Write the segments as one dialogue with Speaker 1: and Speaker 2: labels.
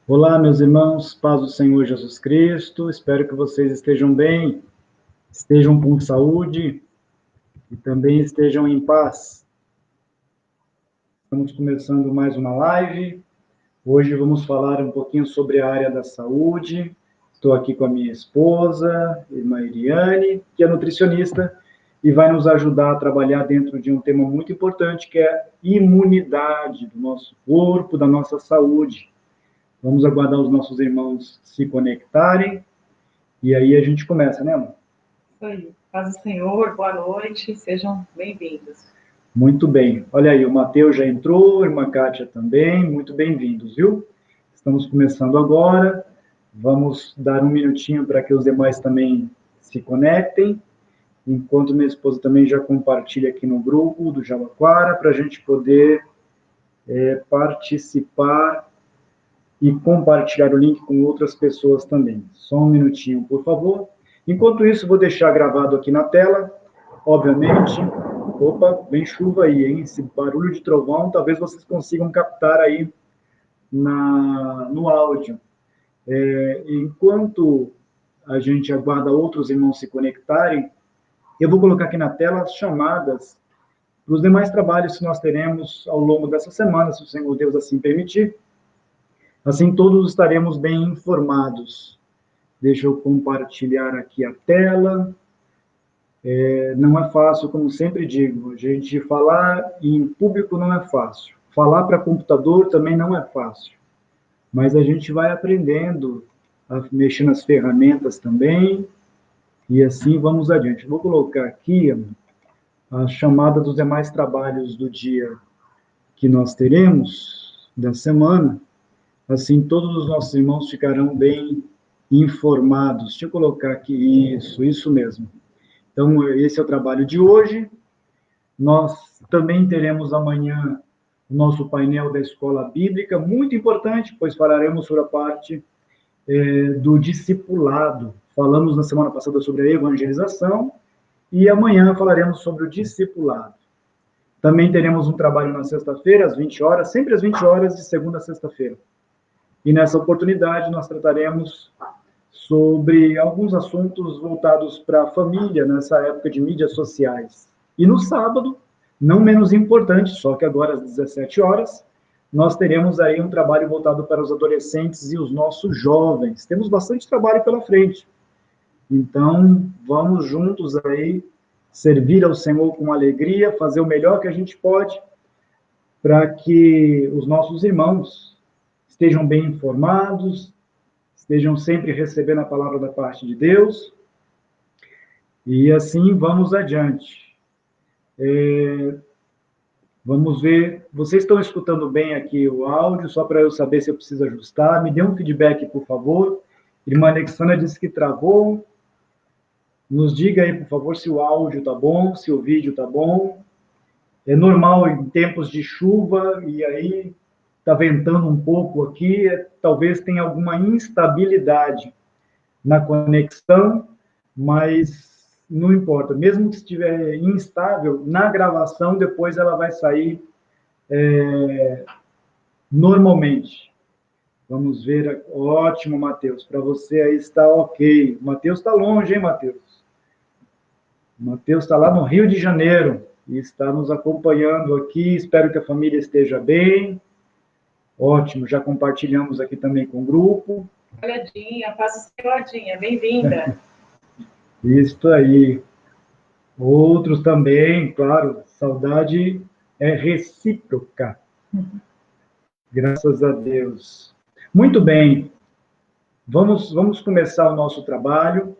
Speaker 1: Olá, meus irmãos, paz do Senhor Jesus Cristo. Espero que vocês estejam bem, estejam com saúde e também estejam em paz. Estamos começando mais uma live. Hoje vamos falar um pouquinho sobre a área da saúde. Estou aqui com a minha esposa, irmã Iriane, que é nutricionista e vai nos ajudar a trabalhar dentro de um tema muito importante, que é a imunidade do nosso corpo, da nossa saúde. Vamos aguardar os nossos irmãos se conectarem e aí a gente começa, né, amor?
Speaker 2: Isso aí. Paz do Senhor, boa noite, sejam bem-vindos.
Speaker 1: Muito bem. Olha aí, o Matheus já entrou, a irmã Kátia também, muito bem-vindos, viu? Estamos começando agora. Vamos dar um minutinho para que os demais também se conectem, enquanto minha esposa também já compartilha aqui no grupo do Jabaquara, para a gente poder participar e compartilhar o link com outras pessoas também. Só um minutinho, por favor. Enquanto isso, vou deixar gravado aqui na tela, obviamente. Opa, vem chuva aí, hein? Esse barulho de trovão, talvez vocês consigam captar aí no áudio. Enquanto a gente aguarda outros irmãos se conectarem, eu vou colocar aqui na tela as chamadas para os demais trabalhos que nós teremos ao longo dessa semana, se o Senhor Deus assim permitir. Assim, todos estaremos bem informados. Deixa eu compartilhar aqui a tela. Não é fácil, como sempre digo, a gente falar em público não é fácil. Falar para computador também não é fácil. Mas a gente vai aprendendo a mexer nas ferramentas também, e assim vamos adiante. Vou colocar aqui a chamada dos demais trabalhos do dia que nós teremos, da semana. Assim, todos os nossos irmãos ficarão bem informados. Deixa eu colocar aqui isso mesmo. Então, esse é o trabalho de hoje. Nós também teremos amanhã o nosso painel da Escola Bíblica, muito importante, pois falaremos sobre a parte do discipulado. Falamos na semana passada sobre a evangelização e amanhã falaremos sobre o discipulado. Também teremos um trabalho na sexta-feira, às 20 horas, sempre às 20 horas, de segunda a sexta-feira. E nessa oportunidade nós trataremos sobre alguns assuntos voltados para a família nessa época de mídias sociais. E no sábado, não menos importante, só que agora às 17 horas, nós teremos aí um trabalho voltado para os adolescentes e os nossos jovens. Temos bastante trabalho pela frente. Então, vamos juntos aí servir ao Senhor com alegria, fazer o melhor que a gente pode para que os nossos irmãos estejam bem informados, estejam sempre recebendo a palavra da parte de Deus, e assim vamos adiante. Vamos ver, vocês estão escutando bem aqui o áudio, só para eu saber se eu preciso ajustar, me dê um feedback, por favor. Irmã Alexandra disse que travou, nos diga aí, por favor, se o áudio está bom, se o vídeo está bom. É normal em tempos de chuva, e aí está ventando um pouco aqui, talvez tenha alguma instabilidade na conexão, mas não importa. Mesmo que estiver instável, na gravação, depois ela vai sair normalmente. Vamos ver. Ótimo, Matheus. Para você aí está ok. O Matheus está longe, hein, Matheus? O Matheus está lá no Rio de Janeiro e está nos acompanhando aqui. Espero que a família esteja bem. Ótimo, já compartilhamos aqui também com o grupo.
Speaker 2: Olhadinha, paz do Senhor, Adinha, bem-vinda.
Speaker 1: Isso aí. Outros também, claro, saudade é recíproca. Graças a Deus. Muito bem, vamos começar o nosso trabalho.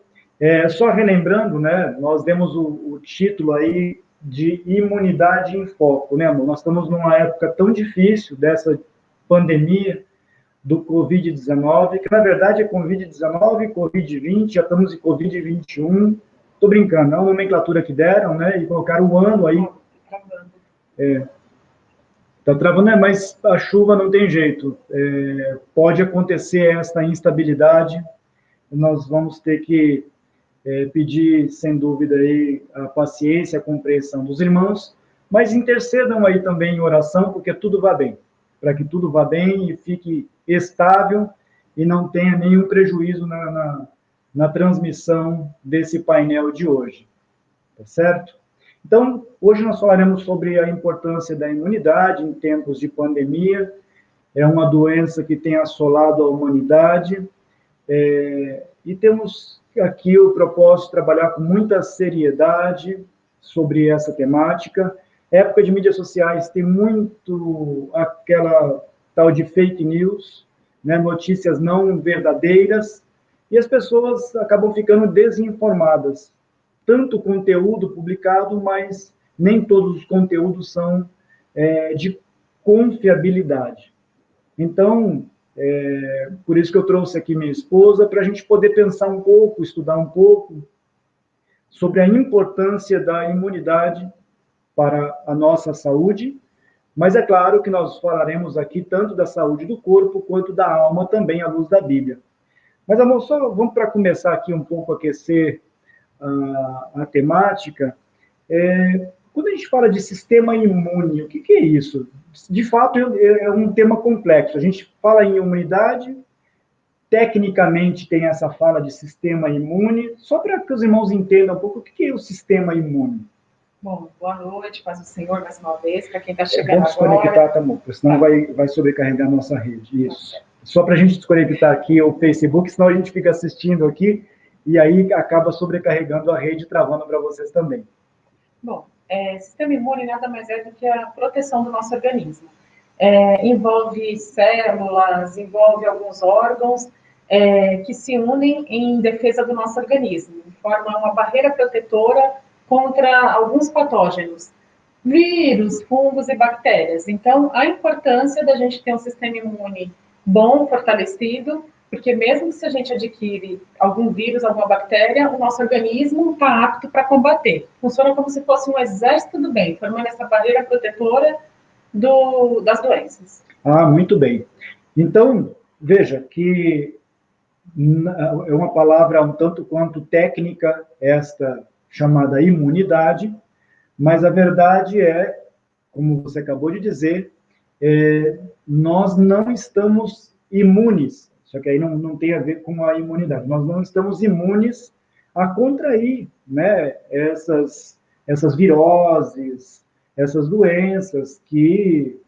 Speaker 1: Só relembrando, né, nós demos o título aí de imunidade em foco, né, amor? Nós estamos numa época tão difícil dessa pandemia do Covid-19, que na verdade é Covid-19, Covid-20, já estamos em Covid-21. Estou brincando, é uma nomenclatura que deram, né, e colocaram o ano aí. Está travando, mas a chuva não tem jeito. Pode acontecer esta instabilidade, nós vamos ter que pedir, sem dúvida, aí, a paciência, a compreensão dos irmãos, mas intercedam aí também em oração, porque tudo vai bem. para que tudo vá bem e fique estável e não tenha nenhum prejuízo na transmissão desse painel de hoje, tá certo? Então, hoje nós falaremos sobre a importância da imunidade em tempos de pandemia. É uma doença que tem assolado a humanidade, e temos aqui o propósito de trabalhar com muita seriedade sobre essa temática. Época de mídias sociais tem muito aquela tal de fake news, né, notícias não verdadeiras, e as pessoas acabam ficando desinformadas. Tanto conteúdo publicado, mas nem todos os conteúdos são de confiabilidade. Então, por isso que eu trouxe aqui minha esposa, para a gente poder pensar um pouco, estudar um pouco sobre a importância da imunidade para a nossa saúde, mas é claro que nós falaremos aqui tanto da saúde do corpo quanto da alma também à luz da Bíblia. Mas, amor, só vamos para começar aqui um pouco a aquecer a temática. Quando a gente fala de sistema imune, o que é isso? De fato, é um tema complexo. A gente fala em imunidade, tecnicamente tem essa fala de sistema imune, só para que os irmãos entendam um pouco o que é o sistema imune.
Speaker 2: Bom, boa noite, paz do Senhor mais uma vez, para quem está chegando
Speaker 1: agora. Vamos desconectar, tá, amor? Porque senão vai sobrecarregar a nossa rede. Isso. Só para a gente desconectar aqui o Facebook, senão a gente fica assistindo aqui e aí acaba sobrecarregando a rede, travando para vocês também.
Speaker 2: Bom, sistema imune nada mais é do que a proteção do nosso organismo. Envolve células, envolve alguns órgãos que se unem em defesa do nosso organismo, formam uma barreira protetora contra alguns patógenos, vírus, fungos e bactérias. Então, a importância da gente ter um sistema imune bom, fortalecido, porque mesmo se a gente adquire algum vírus, alguma bactéria, o nosso organismo está apto para combater. Funciona como se fosse um exército do bem, formando essa barreira protetora das doenças.
Speaker 1: Ah, muito bem. Então, veja que é uma palavra um tanto quanto técnica, esta chamada imunidade, mas a verdade é, como você acabou de dizer, nós não estamos imunes, só que aí não tem a ver com a imunidade, nós não estamos imunes a contrair, né, essas viroses, essas doenças que,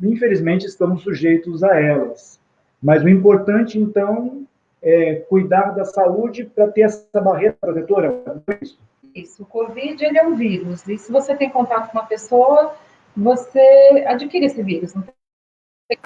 Speaker 1: infelizmente, estamos sujeitos a elas. Mas o importante, então, é cuidar da saúde para ter essa barreira protetora.
Speaker 2: Isso, o Covid, ele é um vírus, e se você tem contato com uma pessoa, você adquire esse vírus, não tem.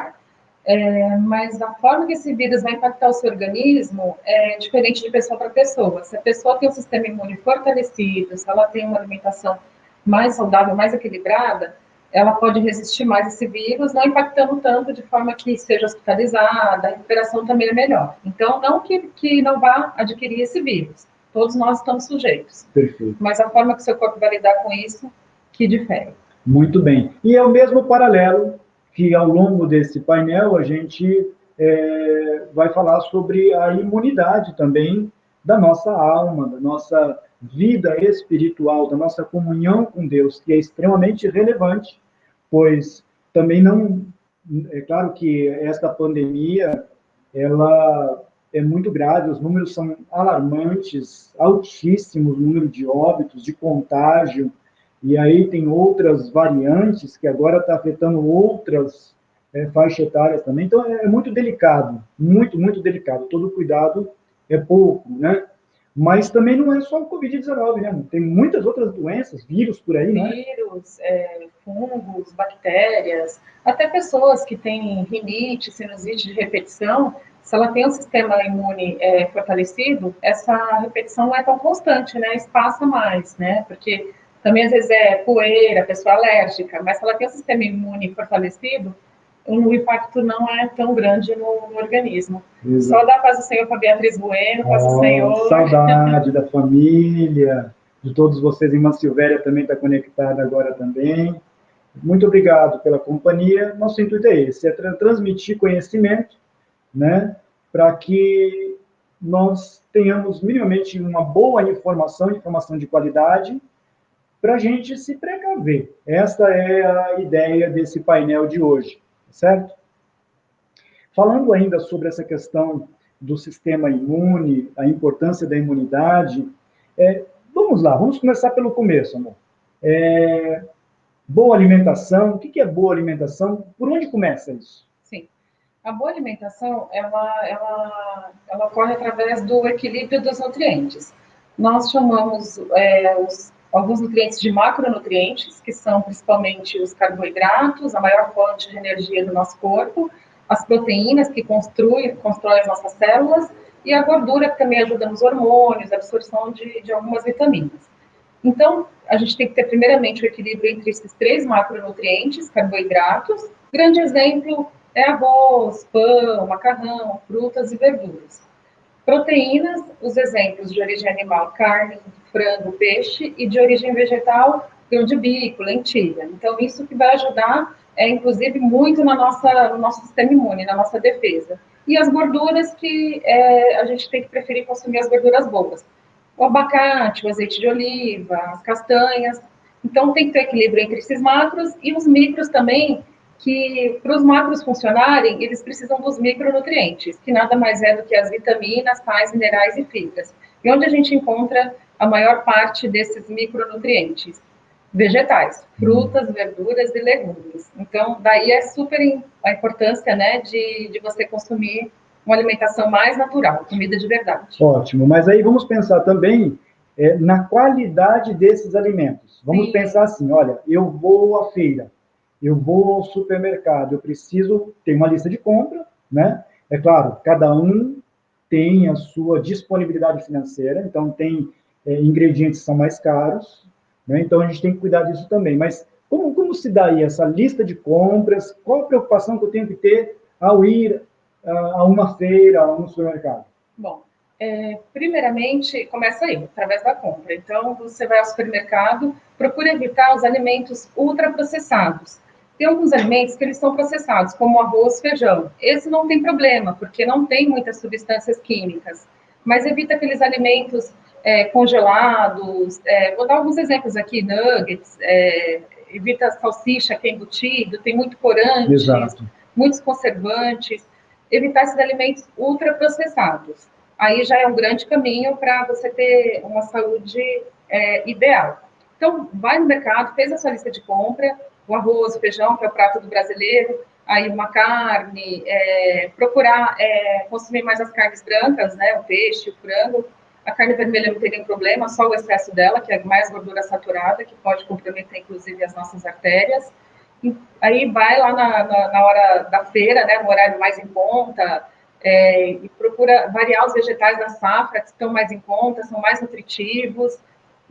Speaker 2: Mas a forma que esse vírus vai impactar o seu organismo é diferente de pessoa para pessoa. Se a pessoa tem um sistema imune fortalecido, se ela tem uma alimentação mais saudável, mais equilibrada, ela pode resistir mais a esse vírus, não impactando tanto de forma que seja hospitalizada, a recuperação também é melhor. Então, não que não vá adquirir esse vírus, todos nós estamos sujeitos.
Speaker 1: Perfeito.
Speaker 2: Mas a forma que o seu corpo vai lidar com isso, que difere.
Speaker 1: Muito bem. E é o mesmo paralelo que, ao longo desse painel, a gente vai falar sobre a imunidade também da nossa alma, da nossa vida espiritual, da nossa comunhão com Deus, que é extremamente relevante, pois também não... É claro que esta pandemia, ela é muito grave, os números são alarmantes, altíssimos, o número de óbitos, de contágio, e aí tem outras variantes que agora está afetando outras faixas etárias também. Então, é muito delicado, muito, muito delicado. Todo cuidado é pouco, né? Mas também não é só o Covid-19, né? Tem muitas outras doenças, vírus por aí, né?
Speaker 2: Vírus, fungos, bactérias, até pessoas que têm rinite, sinusite de repetição, se ela tem um sistema imune fortalecido, essa repetição não é tão constante, né? Espaça mais, né? Porque também, às vezes, é poeira, pessoa alérgica, mas se ela tem um sistema imune fortalecido, o impacto não é tão grande no organismo. Exato. Só dá paz do Senhor para Beatriz Bueno, paz do Senhor.
Speaker 1: Saudade da família, de todos vocês. Irmã Silvéria também está conectada agora também. Muito obrigado pela companhia. Nosso intuito é esse, é transmitir conhecimento, né, para que nós tenhamos minimamente uma boa informação de qualidade, para a gente se precaver. Essa é a ideia desse painel de hoje, certo? Falando ainda sobre essa questão do sistema imune, a importância da imunidade, vamos lá, vamos começar pelo começo, amor. Boa alimentação, o que é boa alimentação? Por onde começa isso?
Speaker 2: Sim. A boa alimentação, ela ocorre através do equilíbrio dos nutrientes. Nós chamamos alguns nutrientes de macronutrientes, que são principalmente os carboidratos, a maior fonte de energia do nosso corpo, as proteínas, que constroem as nossas células, e a gordura, que também ajuda nos hormônios, a absorção de algumas vitaminas. Então, a gente tem que ter, primeiramente, o equilíbrio entre esses 3 macronutrientes, carboidratos. Grande exemplo é arroz, pão, macarrão, frutas e verduras. Proteínas, os exemplos de origem animal, carne, frango, peixe, e de origem vegetal, grão de bico, lentilha. Então, isso que vai ajudar, inclusive, muito no nosso sistema imune, na nossa defesa. E as gorduras, que a gente tem que preferir consumir as gorduras boas. O abacate, o azeite de oliva, as castanhas. Então, tem que ter equilíbrio entre esses macros e os micros também, que para os macros funcionarem, eles precisam dos micronutrientes, que nada mais é do que as vitaminas, sais, minerais e fibras. E onde a gente encontra a maior parte desses micronutrientes? Vegetais, frutas, verduras e legumes. Então, daí é super a importância, né, de você consumir uma alimentação mais natural, comida de verdade.
Speaker 1: Ótimo, mas aí vamos pensar também na qualidade desses alimentos. Vamos pensar assim, olha, eu vou à feira, eu vou ao supermercado, eu preciso ter uma lista de compra, né? É claro, cada um tem a sua disponibilidade financeira, então tem ingredientes que são mais caros, né? Então a gente tem que cuidar disso também. Mas como se dá aí essa lista de compras? Qual a preocupação que eu tenho que ter ao ir a uma feira, a um supermercado?
Speaker 2: Bom, primeiramente, começa aí, através da compra. Então, você vai ao supermercado, procura evitar os alimentos ultraprocessados. Tem alguns alimentos que eles são processados, como arroz, feijão. Esse não tem problema, porque não tem muitas substâncias químicas. Mas evita aqueles alimentos congelados. Vou dar alguns exemplos aqui, nuggets, evita salsicha, que é embutido, tem muito corante,
Speaker 1: Exato.
Speaker 2: Muitos conservantes. Evitar esses alimentos ultraprocessados. Aí já é um grande caminho para você ter uma saúde ideal. Então, vai no mercado, fez a sua lista de compra, o arroz, o feijão, que é o prato do brasileiro, aí uma carne, procurar consumir mais as carnes brancas, né, o peixe, o frango. A carne vermelha não tem nenhum problema, só o excesso dela, que é mais gordura saturada, que pode comprometer, inclusive, as nossas artérias. Aí vai lá na hora da feira, né, no horário mais em conta, e procura variar os vegetais da safra, que estão mais em conta, são mais nutritivos.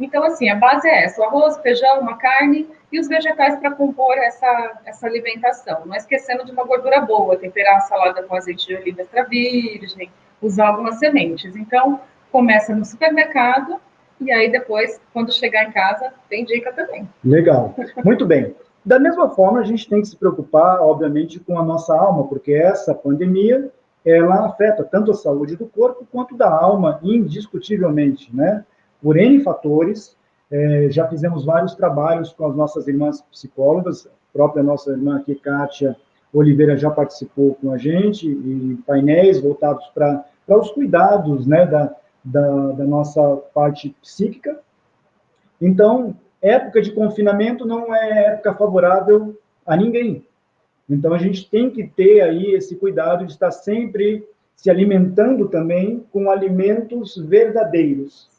Speaker 2: Então, assim, a base é essa: o arroz, feijão, uma carne e os vegetais para compor essa alimentação. Não esquecendo de uma gordura boa, temperar a salada com azeite de oliva extra virgem, usar algumas sementes. Então, começa no supermercado e aí depois, quando chegar em casa, tem dica também.
Speaker 1: Legal, muito bem. Da mesma forma, a gente tem que se preocupar, obviamente, com a nossa alma, porque essa pandemia, ela afeta tanto a saúde do corpo quanto da alma, indiscutivelmente, né? Por N fatores, já fizemos vários trabalhos com as nossas irmãs psicólogas, a própria nossa irmã aqui, Kátia Oliveira, já participou com a gente, em painéis voltados para os cuidados, né, da nossa parte psíquica. Então, época de confinamento não é época favorável a ninguém. Então, a gente tem que ter aí esse cuidado de estar sempre se alimentando também com alimentos verdadeiros.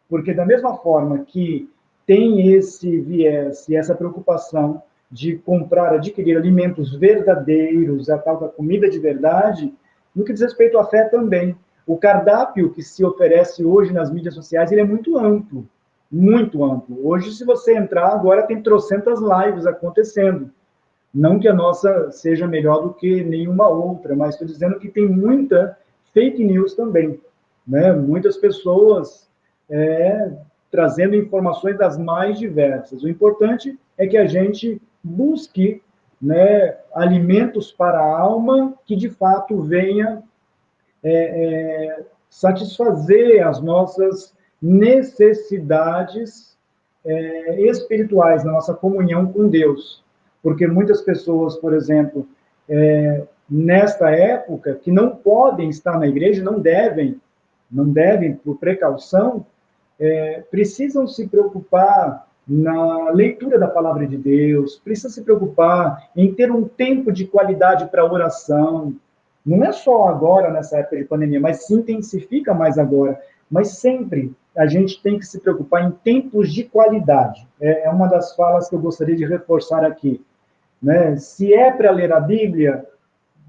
Speaker 1: Porque da mesma forma que tem esse viés e essa preocupação de comprar, adquirir alimentos verdadeiros, a tal da comida de verdade, no que diz respeito à fé também. O cardápio que se oferece hoje nas mídias sociais, ele é muito amplo. Muito amplo. Hoje, se você entrar, agora tem trocentas lives acontecendo. Não que a nossa seja melhor do que nenhuma outra, mas estou dizendo que tem muita fake news também, né? Muitas pessoas trazendo informações das mais diversas. O importante é que a gente busque, né, alimentos para a alma que, de fato, venha satisfazer as nossas necessidades espirituais, na nossa comunhão com Deus. Porque muitas pessoas, por exemplo, nesta época, que não podem estar na igreja, não devem, por precaução, precisam se preocupar na leitura da palavra de Deus, precisam se preocupar em ter um tempo de qualidade para oração. Não é só agora, nessa época de pandemia, mas se intensifica mais agora. Mas sempre a gente tem que se preocupar em tempos de qualidade. É uma das falas que eu gostaria de reforçar aqui, né? Se é para ler a Bíblia,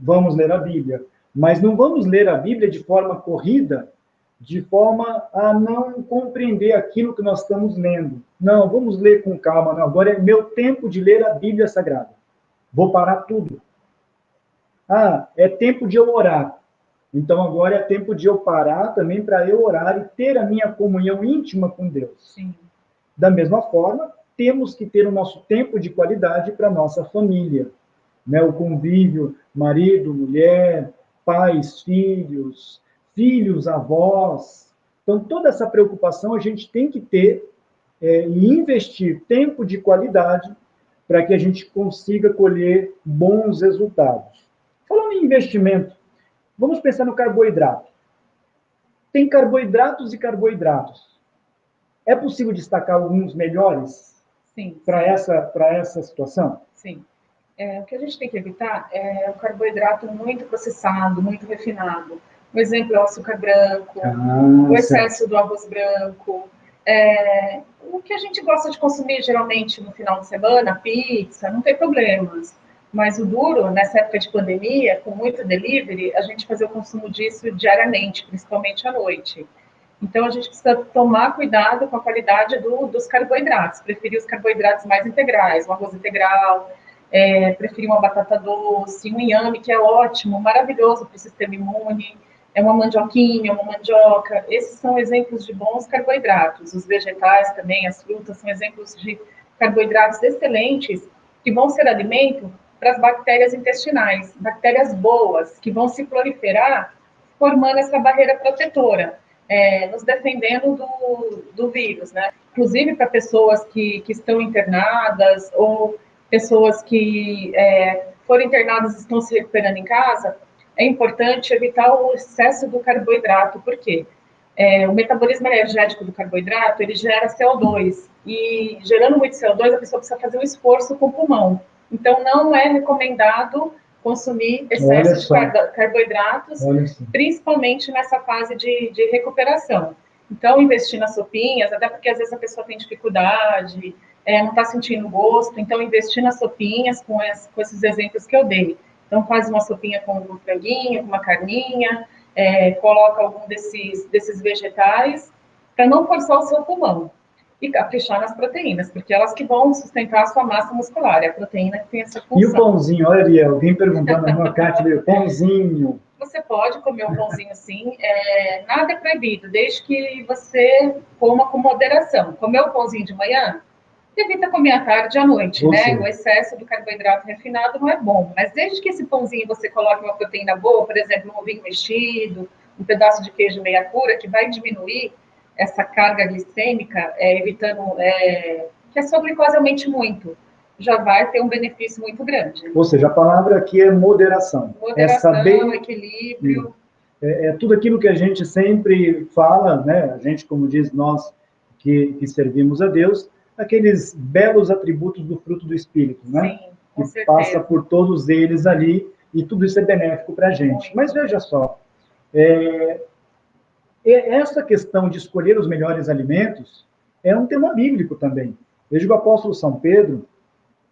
Speaker 1: vamos ler a Bíblia. Mas não vamos ler a Bíblia de forma corrida, de forma a não compreender aquilo que nós estamos lendo. Não, vamos ler com calma. Não, agora é meu tempo de ler a Bíblia Sagrada. Vou parar tudo. É tempo de eu orar. Então, agora é tempo de eu parar também para eu orar e ter a minha comunhão íntima com Deus.
Speaker 2: Sim.
Speaker 1: Da mesma forma, temos que ter o nosso tempo de qualidade para a nossa família. Né? O convívio, marido, mulher, pais, filhos, avós. Então, toda essa preocupação a gente tem que ter e investir tempo de qualidade para que a gente consiga colher bons resultados. Falando em investimento, vamos pensar no carboidrato. Tem carboidratos e carboidratos. É possível destacar alguns melhores para essa situação?
Speaker 2: Sim. O que a gente tem que evitar é o carboidrato muito processado, muito refinado. Um exemplo é o açúcar branco, o excesso do arroz branco. O que a gente gosta de consumir geralmente no final de semana, pizza, não tem problemas. Mas o duro, nessa época de pandemia, com muito delivery, a gente fazer o consumo disso diariamente, principalmente à noite. Então, a gente precisa tomar cuidado com a qualidade dos carboidratos, preferir os carboidratos mais integrais, um arroz integral, preferir uma batata doce, um inhame, que é ótimo, maravilhoso para o sistema imune, uma mandioquinha, uma mandioca. Esses são exemplos de bons carboidratos. Os vegetais também, as frutas, são exemplos de carboidratos excelentes que vão ser alimento para as bactérias intestinais, bactérias boas, que vão se proliferar formando essa barreira protetora, nos defendendo do vírus, né? Inclusive para pessoas que estão internadas ou pessoas que foram internadas e estão se recuperando em casa, é importante evitar o excesso do carboidrato, porque o metabolismo energético do carboidrato, ele gera CO2, e gerando muito CO2, a pessoa precisa fazer um esforço com o pulmão. Então, não é recomendado consumir excesso de carboidratos, principalmente nessa fase de recuperação. Então, investir nas sopinhas, até porque às vezes a pessoa tem dificuldade, não está sentindo gosto, então investir nas sopinhas com esses exemplos que eu dei. Então, faz uma sopinha com um franguinho, com uma carninha, coloca algum desses vegetais, para não forçar o seu pulmão. E caprichar nas proteínas, porque elas que vão sustentar a sua massa muscular, é a proteína que tem essa função.
Speaker 1: E o pãozinho? Olha ali, alguém perguntando na Cátia, pãozinho.
Speaker 2: Você pode comer um pãozinho sim, nada é proibido, desde que você coma com moderação. Comer o pãozinho de manhã, evita comer à tarde e à noite, né? O excesso do carboidrato refinado não é bom, mas desde que esse pãozinho você coloque uma proteína boa, por exemplo, um ovinho mexido, um pedaço de queijo meia cura, que vai diminuir essa carga glicêmica, evitando que a sua glicose aumente muito, já vai ter um benefício muito grande.
Speaker 1: Ou seja, a palavra aqui é moderação.
Speaker 2: Moderação, equilíbrio.
Speaker 1: É tudo aquilo que a gente sempre fala, né? A gente, como diz nós que servimos a Deus, aqueles belos atributos do fruto do Espírito, né?
Speaker 2: Sim, com certeza.
Speaker 1: Passa por todos eles ali, e tudo isso é benéfico para a gente. Muito. Mas veja só, essa questão de escolher os melhores alimentos é um tema bíblico também. Veja o apóstolo São Pedro,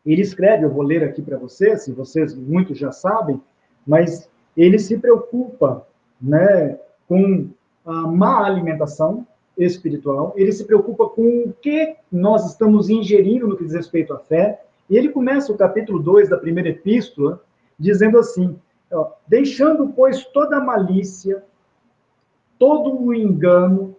Speaker 1: ele escreve, eu vou ler aqui para vocês, se vocês muitos já sabem, mas ele se preocupa, né, com a má alimentação espiritual, ele se preocupa com o que nós estamos ingerindo no que diz respeito à fé, e ele começa o capítulo 2 da primeira epístola, dizendo assim, deixando, pois, toda a malícia, todo o engano,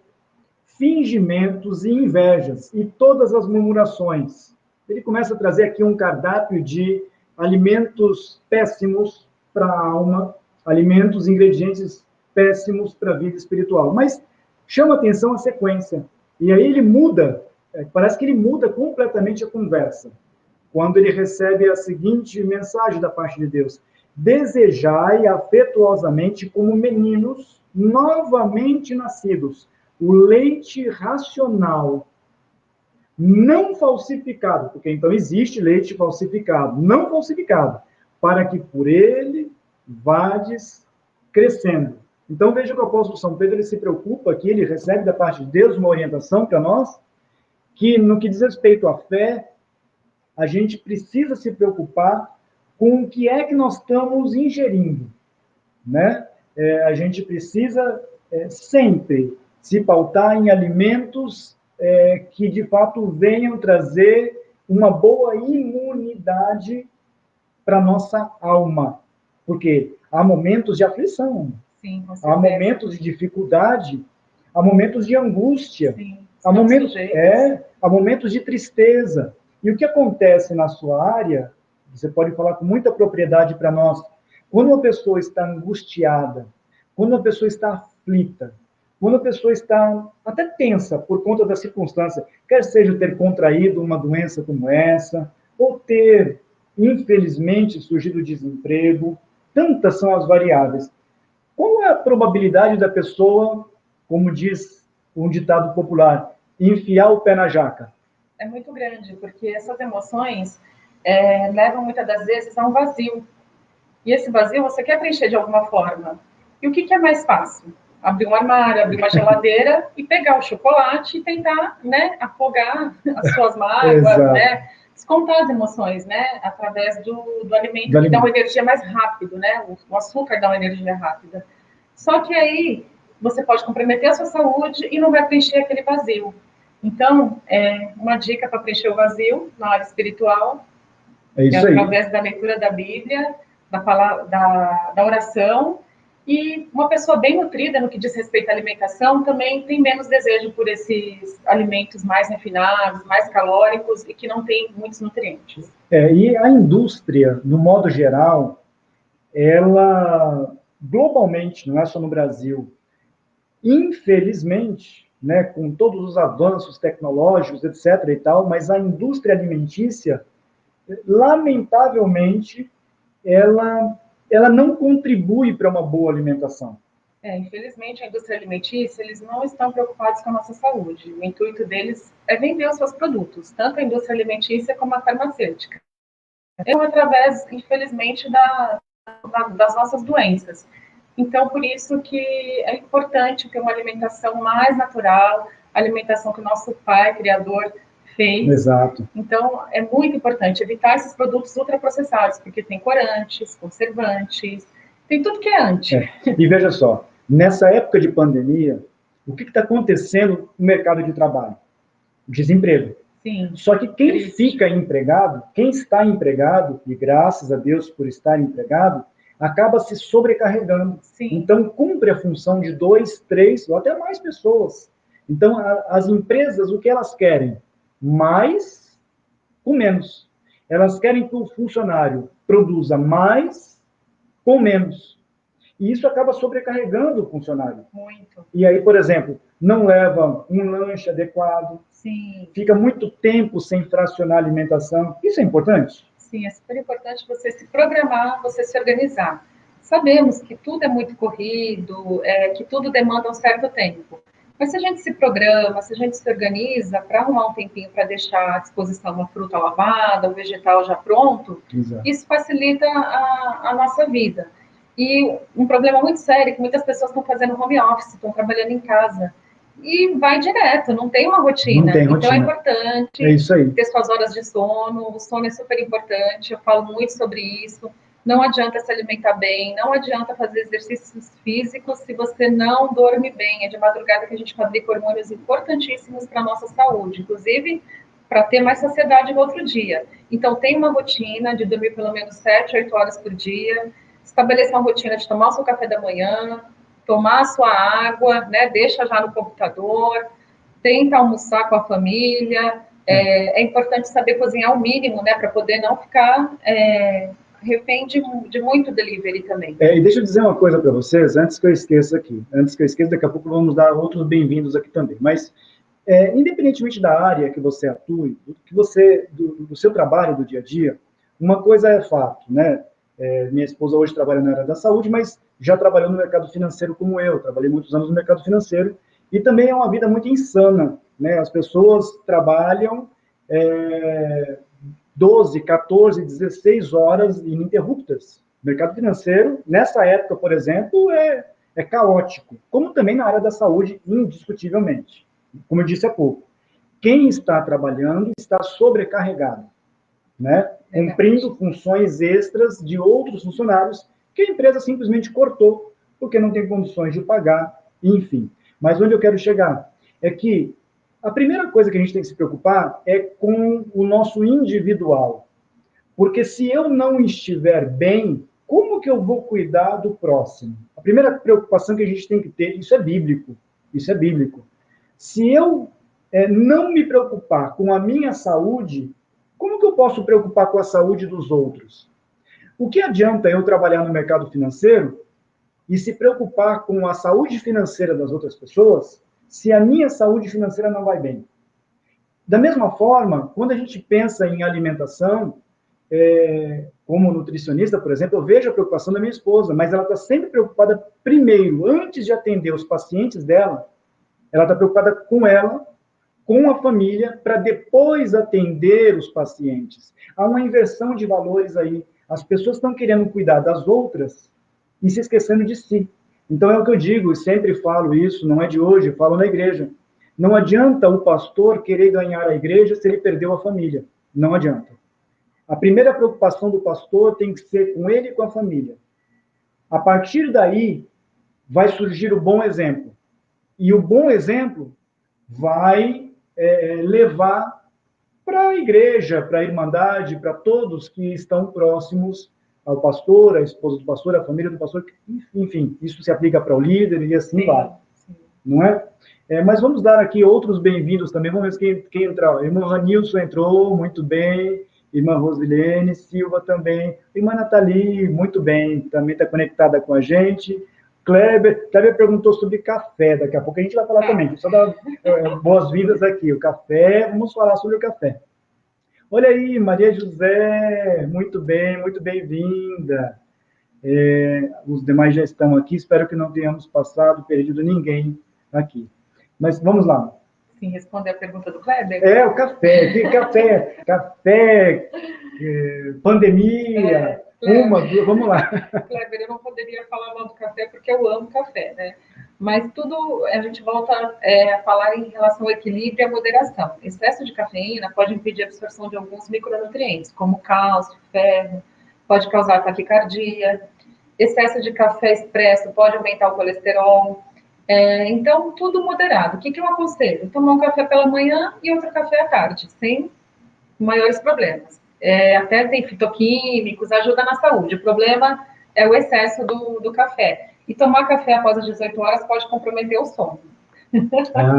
Speaker 1: fingimentos e invejas, e todas as murmurações. Ele começa a trazer aqui um cardápio de alimentos péssimos para a alma, alimentos, ingredientes péssimos para a vida espiritual. Mas chama atenção a sequência. E aí ele muda parece que ele muda completamente a conversa. Quando ele recebe a seguinte mensagem da parte de Deus: desejai afetuosamente como meninos novamente nascidos, o leite racional, não falsificado, porque então existe leite falsificado, não falsificado, para que por ele vades crescendo. Então veja que o apóstolo São Pedro ele se preocupa que ele recebe da parte de Deus uma orientação para nós, que no que diz respeito à fé, a gente precisa se preocupar com o que é que nós estamos ingerindo, né? A gente precisa sempre se pautar em alimentos que, de fato, venham trazer uma boa imunidade para a nossa alma. Porque há momentos de aflição,
Speaker 2: Sim,
Speaker 1: há momentos de dificuldade, há momentos de angústia,
Speaker 2: sim,
Speaker 1: há momentos de tristeza. E o que acontece na sua área, você pode falar com muita propriedade para nós, quando uma pessoa está angustiada, quando uma pessoa está aflita, quando a pessoa está até tensa por conta da circunstância, quer seja ter contraído uma doença como essa, ou ter, infelizmente, surgido desemprego, tantas são as variáveis. Qual é a probabilidade da pessoa, como diz um ditado popular, enfiar o pé na jaca?
Speaker 2: É muito grande, porque essas emoções levam muitas das vezes a um vazio. E esse vazio você quer preencher de alguma forma. E o que é mais fácil? Abrir um armário, abrir uma geladeira e pegar o chocolate e tentar, né, afogar as suas mágoas, né, descontar as emoções, né, através do alimento que dá uma energia mais rápido, né, o açúcar dá uma energia rápida. Só que aí você pode comprometer a sua saúde e não vai preencher aquele vazio. Então, uma dica para preencher o vazio na área espiritual é através da leitura da Bíblia, da oração. E uma pessoa bem nutrida no que diz respeito à alimentação também tem menos desejo por esses alimentos mais refinados, mais calóricos e que não tem muitos nutrientes.
Speaker 1: E a indústria, no modo geral, ela, globalmente, não é só no Brasil, infelizmente, né, com todos os avanços tecnológicos, etc. e tal, mas a indústria alimentícia, lamentavelmente, ela não contribui para uma boa alimentação.
Speaker 2: Infelizmente, a indústria alimentícia, eles não estão preocupados com a nossa saúde. O intuito deles é vender os seus produtos, tanto a indústria alimentícia como a farmacêutica. Então, através, infelizmente, das nossas doenças. Então, por isso que é importante ter uma alimentação mais natural, alimentação que o nosso pai, criador, fez.
Speaker 1: Exato.
Speaker 2: Então, é muito importante evitar esses produtos ultraprocessados, porque tem corantes, conservantes, tem tudo que é anti.
Speaker 1: E veja só, nessa época de pandemia, o que está acontecendo no mercado de trabalho? Desemprego.
Speaker 2: Sim.
Speaker 1: Só que quem fica empregado, quem está empregado, e graças a Deus por estar empregado, acaba se sobrecarregando.
Speaker 2: Sim.
Speaker 1: Então, cumpre a função de 2, 3 ou até mais pessoas. Então, as empresas, o que elas querem? Mais com menos. Elas querem que o funcionário produza mais com menos. E isso acaba sobrecarregando o funcionário.
Speaker 2: Muito.
Speaker 1: E aí, por exemplo, não leva um lanche adequado.
Speaker 2: Sim.
Speaker 1: Fica muito tempo sem fracionar a alimentação. Isso é importante?
Speaker 2: Sim, é super importante você se programar, você se organizar. Sabemos que tudo é muito corrido, que tudo demanda um certo tempo. Mas se a gente se programa, se a gente se organiza para arrumar um tempinho para deixar à disposição uma fruta lavada, um vegetal já pronto,
Speaker 1: Exato.
Speaker 2: Isso facilita a nossa vida. E um problema muito sério é que muitas pessoas estão fazendo home office, estão trabalhando em casa. E vai direto, não tem uma rotina.
Speaker 1: Não tem rotina.
Speaker 2: Então é importante
Speaker 1: isso aí.
Speaker 2: ter suas horas de sono. O sono é super importante, eu falo muito sobre isso. Não adianta se alimentar bem, não adianta fazer exercícios físicos se você não dorme bem. É de madrugada que a gente fabrica hormônios importantíssimos para a nossa saúde, inclusive para ter mais saciedade no outro dia. Então, tem uma rotina de dormir pelo menos 7, 8 horas por dia, estabelecer uma rotina de tomar o seu café da manhã, tomar a sua água, né? Deixa já no computador, tenta almoçar com a família. É importante saber cozinhar o mínimo, né? Para poder não ficar refém de muito delivery também.
Speaker 1: E deixa eu dizer uma coisa para vocês, antes que eu esqueça aqui. Antes que eu esqueça, daqui a pouco vamos dar outros bem-vindos aqui também. Mas Independentemente da área que você atue, do seu trabalho do dia a dia, uma coisa é fato, né? Minha esposa hoje trabalha na área da saúde, mas já trabalhou no mercado financeiro como eu, trabalhei muitos anos no mercado financeiro, e também é uma vida muito insana, né? As pessoas trabalham 12, 14, 16 horas ininterruptas. O mercado financeiro, nessa época, por exemplo, é caótico, como também na área da saúde, indiscutivelmente. Como eu disse há pouco, quem está trabalhando está sobrecarregado, né? Cumprindo funções extras de outros funcionários que a empresa simplesmente cortou, porque não tem condições de pagar, enfim. Mas onde eu quero chegar é que a primeira coisa que a gente tem que se preocupar é com o nosso individual. Porque se eu não estiver bem, como que eu vou cuidar do próximo? A primeira preocupação que a gente tem que ter, isso é bíblico, Se eu não me preocupar com a minha saúde, como que eu posso preocupar com a saúde dos outros? O que adianta eu trabalhar no mercado financeiro e se preocupar com a saúde financeira das outras pessoas, se a minha saúde financeira não vai bem? Da mesma forma, quando a gente pensa em alimentação, como nutricionista, por exemplo, eu vejo a preocupação da minha esposa, mas ela está sempre preocupada primeiro, antes de atender os pacientes dela, ela está preocupada com ela, com a família, para depois atender os pacientes. Há uma inversão de valores aí. As pessoas estão querendo cuidar das outras e se esquecendo de si. Então, é o que eu digo, e sempre falo isso, não é de hoje, eu falo na igreja. Não adianta o pastor querer ganhar a igreja se ele perdeu a família. Não adianta. A primeira preocupação do pastor tem que ser com ele e com a família. A partir daí, vai surgir o bom exemplo. E o bom exemplo vai levar para a igreja, para a irmandade, para todos que estão próximos ao pastor, à esposa do pastor, à família do pastor, enfim, isso se aplica para o líder e assim vai, não é? Mas vamos dar aqui outros bem-vindos também, vamos ver quem entrar. Irmã Ranilson entrou, muito bem, irmã Rosilene Silva também, irmã Nathalie, muito bem, também está conectada com a gente. Kleber perguntou sobre café, daqui a pouco a gente vai falar também, só dar boas-vindas aqui, o café, vamos falar sobre o café. Olha aí, Maria José, muito bem, muito bem-vinda. Os demais já estão aqui, espero que não tenhamos perdido ninguém aqui. Mas vamos lá.
Speaker 2: Sim, responder a pergunta do Kleber?
Speaker 1: O café, pandemia, Kleber, vamos lá.
Speaker 2: Kleber, eu não poderia falar mal do café porque eu amo café, né? Mas tudo, a gente volta a falar em relação ao equilíbrio e à moderação. Excesso de cafeína pode impedir a absorção de alguns micronutrientes, como cálcio, ferro, pode causar taquicardia. Excesso de café expresso pode aumentar o colesterol. Então, tudo moderado. O que eu aconselho? Tomar um café pela manhã e outro café à tarde, sem maiores problemas. Até tem fitoquímicos, ajuda na saúde. O problema é o excesso do café. E tomar café após as 18 horas pode comprometer o sono.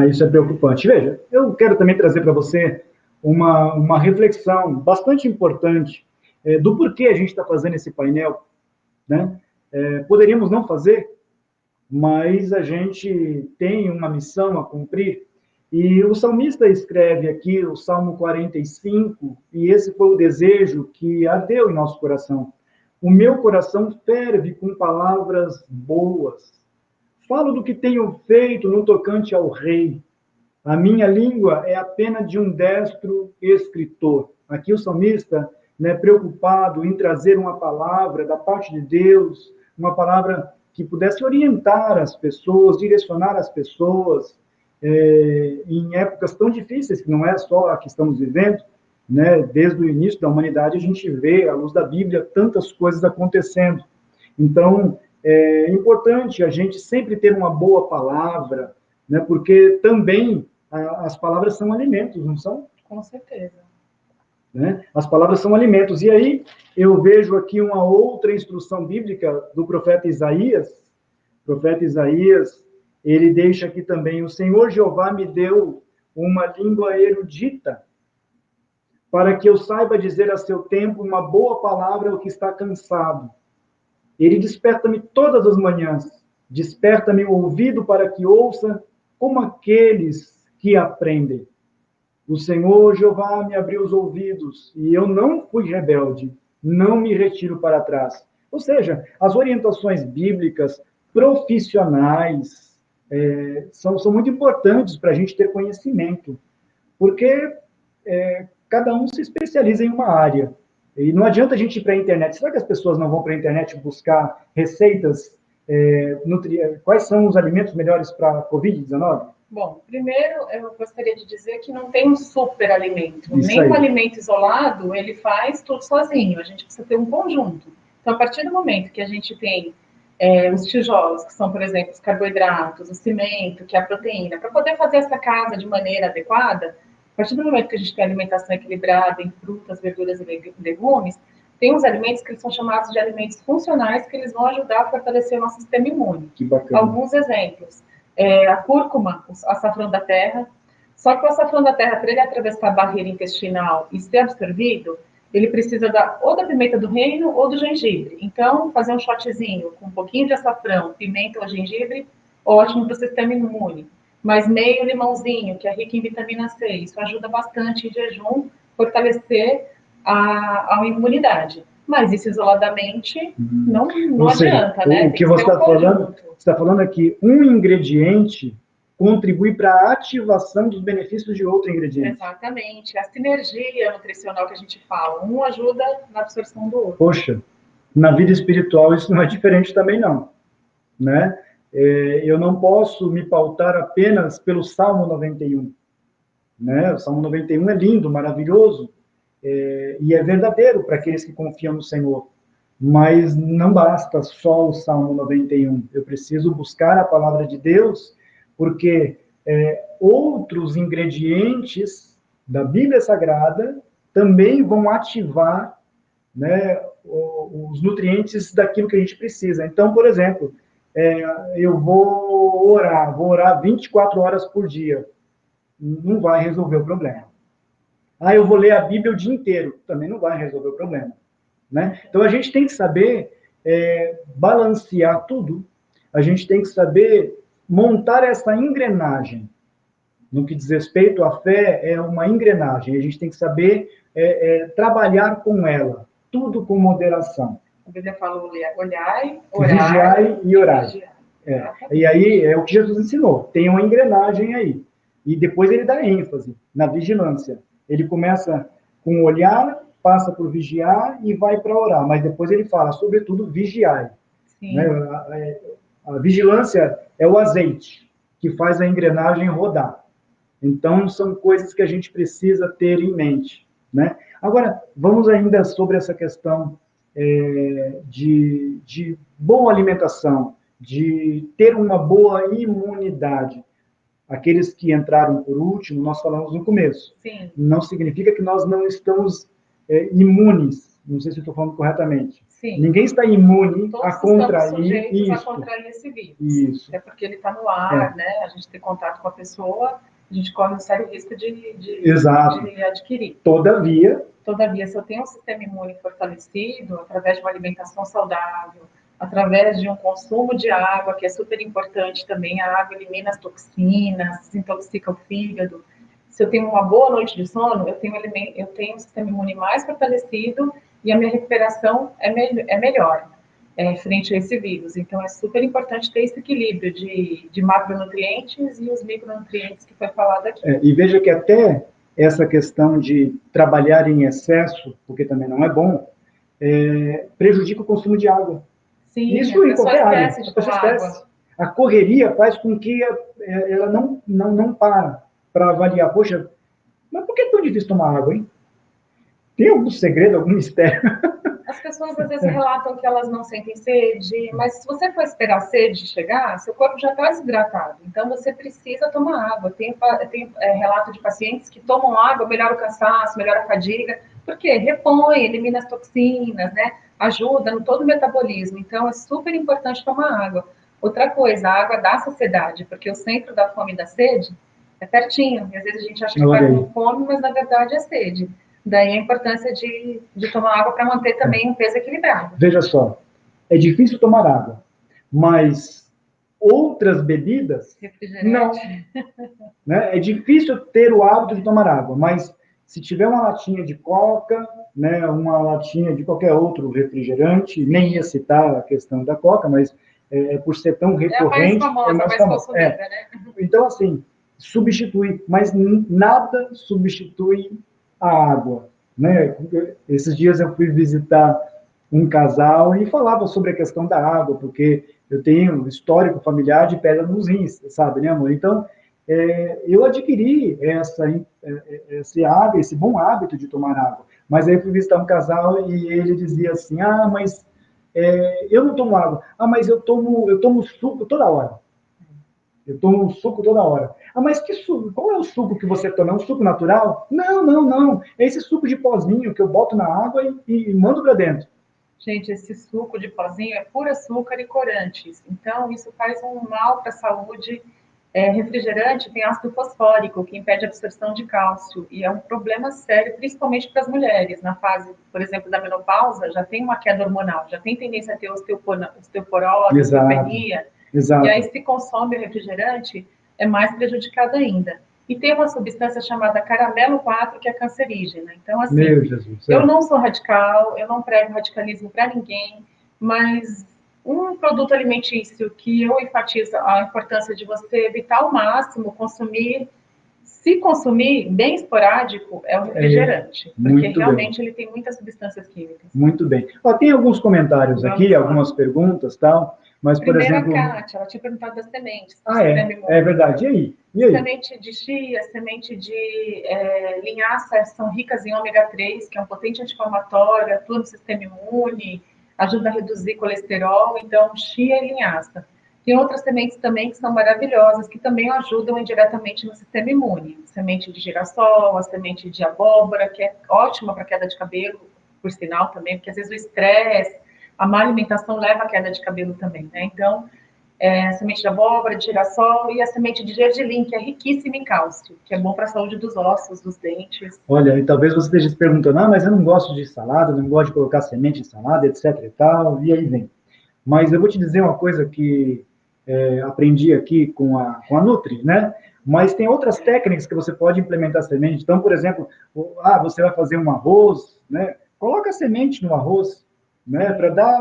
Speaker 1: Isso é preocupante. Veja, eu quero também trazer para você uma reflexão bastante importante do porquê a gente está fazendo esse painel, né? Poderíamos não fazer, mas a gente tem uma missão a cumprir. E o salmista escreve aqui o Salmo 45, e esse foi o desejo que ardeu em nosso coração. O meu coração ferve com palavras boas. Falo do que tenho feito no tocante ao rei. A minha língua é a pena de um destro escritor. Aqui o salmista, preocupado em trazer uma palavra da parte de Deus, uma palavra que pudesse orientar as pessoas, direcionar as pessoas, em épocas tão difíceis, que não é só a que estamos vivendo, né? Desde o início da humanidade, a gente vê, à luz da Bíblia, tantas coisas acontecendo. Então, é importante a gente sempre ter uma boa palavra, né? Porque também as palavras são alimentos, não são?
Speaker 2: Com certeza.
Speaker 1: Né? As palavras são alimentos. E aí, eu vejo aqui uma outra instrução bíblica do profeta Isaías. O profeta Isaías, ele deixa aqui também: o Senhor Jeová me deu uma língua erudita, para que eu saiba dizer a seu tempo uma boa palavra ao que está cansado. Ele desperta-me todas as manhãs, desperta-me o ouvido para que ouça, como aqueles que aprendem. O Senhor Jeová me abriu os ouvidos e eu não fui rebelde, não me retiro para trás. Ou seja, as orientações bíblicas profissionais são muito importantes para a gente ter conhecimento, porque cada um se especializa em uma área. E não adianta a gente ir para a internet. Será que as pessoas não vão para a internet buscar receitas? Quais são os alimentos melhores para a Covid-19?
Speaker 2: Bom, primeiro eu gostaria de dizer que não tem um super alimento.
Speaker 1: Isso
Speaker 2: Nem
Speaker 1: aí.
Speaker 2: um alimento isolado, ele faz tudo sozinho. A gente precisa ter um conjunto. Então, a partir do momento que a gente tem os tijolos, que são, por exemplo, os carboidratos, o cimento, que é a proteína, para poder fazer essa casa de maneira adequada, a partir do momento que a gente tem alimentação equilibrada em frutas, verduras e legumes, tem uns alimentos que eles são chamados de alimentos funcionais, que eles vão ajudar a fortalecer o nosso sistema imune.
Speaker 1: Que bacana.
Speaker 2: Alguns exemplos. A cúrcuma, o açafrão da terra. Só que o açafrão da terra, para ele atravessar a barreira intestinal e ser absorvido, ele precisa ou da pimenta do reino ou do gengibre. Então, fazer um shotzinho com um pouquinho de açafrão, pimenta ou gengibre, ótimo para o sistema imune. Mas meio limãozinho, que é rico em vitamina C, isso ajuda bastante em jejum, fortalecer a imunidade. Mas isso isoladamente não adianta, né?
Speaker 1: O que você está falando é que um ingrediente contribui para a ativação dos benefícios de outro ingrediente.
Speaker 2: Exatamente. A sinergia nutricional que a gente fala, um ajuda na absorção do outro.
Speaker 1: Poxa, na vida espiritual isso não é diferente também não, né? Eu não posso me pautar apenas pelo Salmo 91, né? O Salmo 91 é lindo, maravilhoso, e é verdadeiro para aqueles que confiam no Senhor. Mas não basta só o Salmo 91. Eu preciso buscar a palavra de Deus, porque outros ingredientes da Bíblia Sagrada também vão ativar, né, os nutrientes daquilo que a gente precisa. Então, por exemplo, eu vou orar 24 horas por dia. Não vai resolver o problema. Eu vou ler a Bíblia o dia inteiro. Também não vai resolver o problema, né? Então, a gente tem que saber balancear tudo. A gente tem que saber montar essa engrenagem. No que diz respeito à fé, é uma engrenagem. A gente tem que saber trabalhar com ela. Tudo com moderação.
Speaker 2: A Bíblia fala olhai,
Speaker 1: vigiai e orai. E aí é o que Jesus ensinou. Tem uma engrenagem aí. E depois ele dá ênfase na vigilância. Ele começa com olhar, passa por vigiar e vai para orar. Mas depois ele fala, sobretudo, vigiai. Né? A vigilância é o azeite que faz a engrenagem rodar. Então, são coisas que a gente precisa ter em mente, né? Agora, vamos ainda sobre essa questão de boa alimentação, de ter uma boa imunidade. Aqueles que entraram por último, nós falamos no começo.
Speaker 2: Sim.
Speaker 1: Não significa que nós não estamos imunes. Não sei se eu estou falando corretamente.
Speaker 2: Sim.
Speaker 1: Ninguém está imune a contrair
Speaker 2: isso. A contrair esse vírus.
Speaker 1: Isso.
Speaker 2: É porque ele está no ar, né? A gente tem contato com a pessoa, a gente corre um sério risco de adquirir.
Speaker 1: Todavia,
Speaker 2: se eu tenho um sistema imune fortalecido, através de uma alimentação saudável, através de um consumo de água, que é super importante também, a água elimina as toxinas, desintoxica o fígado. Se eu tenho uma boa noite de sono, eu tenho um sistema imune mais fortalecido e a minha recuperação é melhor frente a esse vírus. Então, é super importante ter esse equilíbrio de macronutrientes e os micronutrientes que foi falado aqui.
Speaker 1: E veja que até essa questão de trabalhar em excesso, porque também não é bom, prejudica o consumo de água.
Speaker 2: Sim,
Speaker 1: isso em qualquer área.
Speaker 2: A pessoa esquece.
Speaker 1: A correria faz com que ela não para avaliar. Poxa, mas por que é tão difícil tomar água, hein? Tem algum segredo, algum mistério?
Speaker 2: As pessoas às vezes relatam que elas não sentem sede, mas se você for esperar a sede chegar, seu corpo já está desidratado. Então você precisa tomar água. Tem relato de pacientes que tomam água, melhora o cansaço, melhora a fadiga. Por quê? Repõe, elimina as toxinas, né? Ajuda no todo o metabolismo. Então é super importante tomar água. Outra coisa, a água dá saciedade, porque o centro da fome e da sede é pertinho. E às vezes a gente acha que está com fome, mas na verdade é sede. Daí a importância de tomar água para manter também um peso equilibrado.
Speaker 1: Veja só, é difícil tomar água, mas outras bebidas, não.
Speaker 2: Refrigerante.
Speaker 1: Né? É difícil ter o hábito de tomar água, mas se tiver uma latinha de Coca, né, uma latinha de qualquer outro refrigerante, nem ia citar a questão da Coca, mas por ser tão recorrente,
Speaker 2: É a mais consumida, né?
Speaker 1: Então, assim, substitui, mas nada substitui a água. Né? Esses dias eu fui visitar um casal e falava sobre a questão da água, porque eu tenho um histórico familiar de pedra nos rins, sabe, né, amor? Então, eu adquiri esse bom hábito de tomar água. Mas aí eu fui visitar um casal e ele dizia assim, mas eu não tomo água. Mas eu tomo suco toda hora. Eu tomo suco toda hora. Mas que suco? Qual é o suco que você toma? É um suco natural? Não, não, não. É esse suco de pozinho que eu boto na água e mando para dentro.
Speaker 2: Gente, esse suco de pozinho é puro açúcar e corantes. Então, isso faz um mal para a saúde. Refrigerante tem ácido fosfórico, que impede a absorção de cálcio. E é um problema sério, principalmente para as mulheres. Na fase, por exemplo, da menopausa, já tem uma queda hormonal, já tem tendência a ter osteoporose, osteopenia.
Speaker 1: Exato.
Speaker 2: E aí, se consome o refrigerante, é mais prejudicado ainda. E tem uma substância chamada caramelo 4, que é cancerígena. Então, assim,
Speaker 1: meu Jesus,
Speaker 2: eu não sou radical, eu não prego radicalismo para ninguém, mas um produto alimentício que eu enfatizo a importância de você evitar ao máximo consumir, se consumir bem esporádico, é o refrigerante, porque realmente ele tem muitas substâncias químicas.
Speaker 1: Muito bem. Tem alguns comentários aqui, algumas perguntas, tal. Mas, por exemplo...
Speaker 2: a Kátia, ela tinha perguntado das sementes.
Speaker 1: É verdade. E aí?
Speaker 2: Semente de chia, semente de linhaça são ricas em ômega 3, que é um potente anti-inflamatório, atua no sistema imune, ajuda a reduzir colesterol, então chia e linhaça. Tem outras sementes também que são maravilhosas, que também ajudam indiretamente no sistema imune. Semente de girassol, a semente de abóbora, que é ótima para queda de cabelo, por sinal também, porque às vezes o estresse, a má alimentação leva à queda de cabelo também, né? Então, a semente de abóbora, de girassol e a semente de gergelim, que é riquíssima em cálcio, que é bom para a saúde dos ossos, dos dentes.
Speaker 1: Olha, e talvez você esteja se perguntando, mas eu não gosto de salada, não gosto de colocar semente em salada, etc e tal, e aí vem. Mas eu vou te dizer uma coisa que aprendi aqui com a Nutri, né? Mas tem outras técnicas que você pode implementar semente. Então, por exemplo, você vai fazer um arroz, né? Coloca semente no arroz, né? Para dar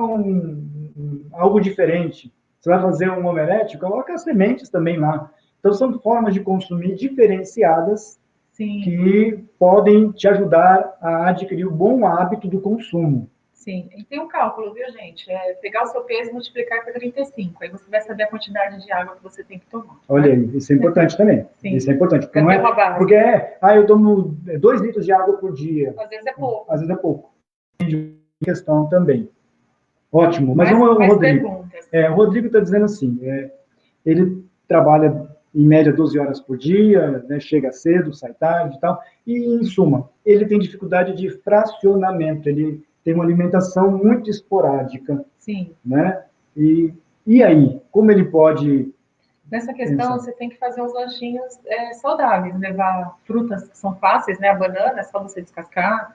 Speaker 1: algo diferente. Você vai fazer um omelete, coloca as sementes também lá. Então, são formas de consumir diferenciadas. Sim. Que podem te ajudar a adquirir o bom hábito do consumo.
Speaker 2: Sim, e tem um cálculo, viu, gente? Pegar o seu peso e multiplicar por 35, aí você vai saber a quantidade de água que você tem que tomar.
Speaker 1: Olha aí, isso é importante também.
Speaker 2: Sim.
Speaker 1: Isso é importante.
Speaker 2: Porque não uma base.
Speaker 1: Porque eu tomo 2 litros de água por dia.
Speaker 2: Às vezes é pouco.
Speaker 1: Às vezes é pouco. Questão também. Ótimo. Mas
Speaker 2: vamos
Speaker 1: ao Rodrigo. O Rodrigo está dizendo assim, ele trabalha em média 12 horas por dia, né, chega cedo, sai tarde e tal, e em suma, ele tem dificuldade de fracionamento, ele tem uma alimentação muito esporádica.
Speaker 2: Sim.
Speaker 1: Né? E aí, como ele pode...
Speaker 2: Nessa questão, você tem que fazer uns lanchinhos saudáveis, levar frutas que são fáceis, né? A banana é só você descascar.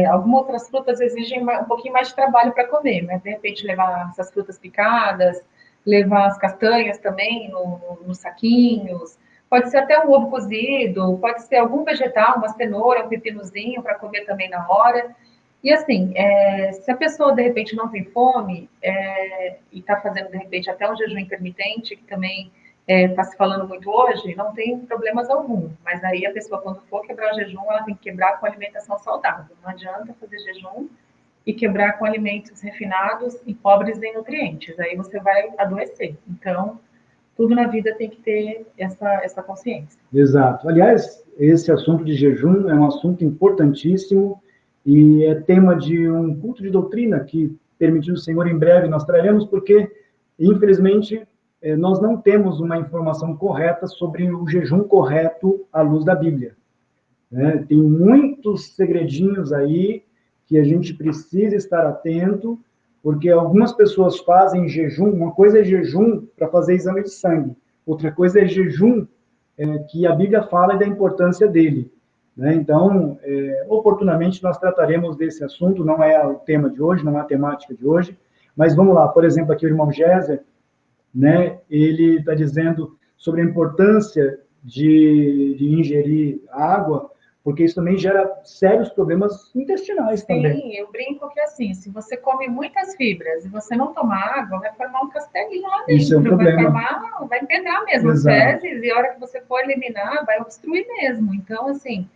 Speaker 2: Algumas outras frutas exigem um pouquinho mais de trabalho para comer, mas de repente levar essas frutas picadas, levar as castanhas também nos saquinhos, pode ser até um ovo cozido, pode ser algum vegetal, uma cenoura, um pepinozinho para comer também na hora. E assim, se a pessoa de repente não tem fome e está fazendo de repente até um jejum intermitente, que também está se falando muito hoje, não tem problemas algum. Mas aí a pessoa, quando for quebrar o jejum, ela tem que quebrar com alimentação saudável. Não adianta fazer jejum e quebrar com alimentos refinados e pobres em nutrientes. Aí você vai adoecer. Então, tudo na vida tem que ter essa consciência.
Speaker 1: Exato. Aliás, esse assunto de jejum é um assunto importantíssimo e é tema de um culto de doutrina que, permitindo o Senhor, em breve nós traremos, porque, infelizmente, nós não temos uma informação correta sobre o jejum correto à luz da Bíblia. Tem muitos segredinhos aí que a gente precisa estar atento, porque algumas pessoas fazem jejum, uma coisa é jejum para fazer exame de sangue, outra coisa é jejum que a Bíblia fala e da importância dele. Né? Então, oportunamente, nós trataremos desse assunto, não é o tema de hoje, não é a temática de hoje, mas vamos lá, por exemplo, aqui o irmão Géser, né? Ele está dizendo sobre a importância de ingerir água, porque isso também gera sérios problemas intestinais também.
Speaker 2: Sim, eu brinco que assim, se você come muitas fibras e você não tomar água, vai formar um castelinho lá
Speaker 1: Isso é um
Speaker 2: dentro, vai
Speaker 1: problema.
Speaker 2: formar, vai pegar mesmo as
Speaker 1: Exato.
Speaker 2: fezes e a hora que você for eliminar, vai obstruir mesmo. Então, assim,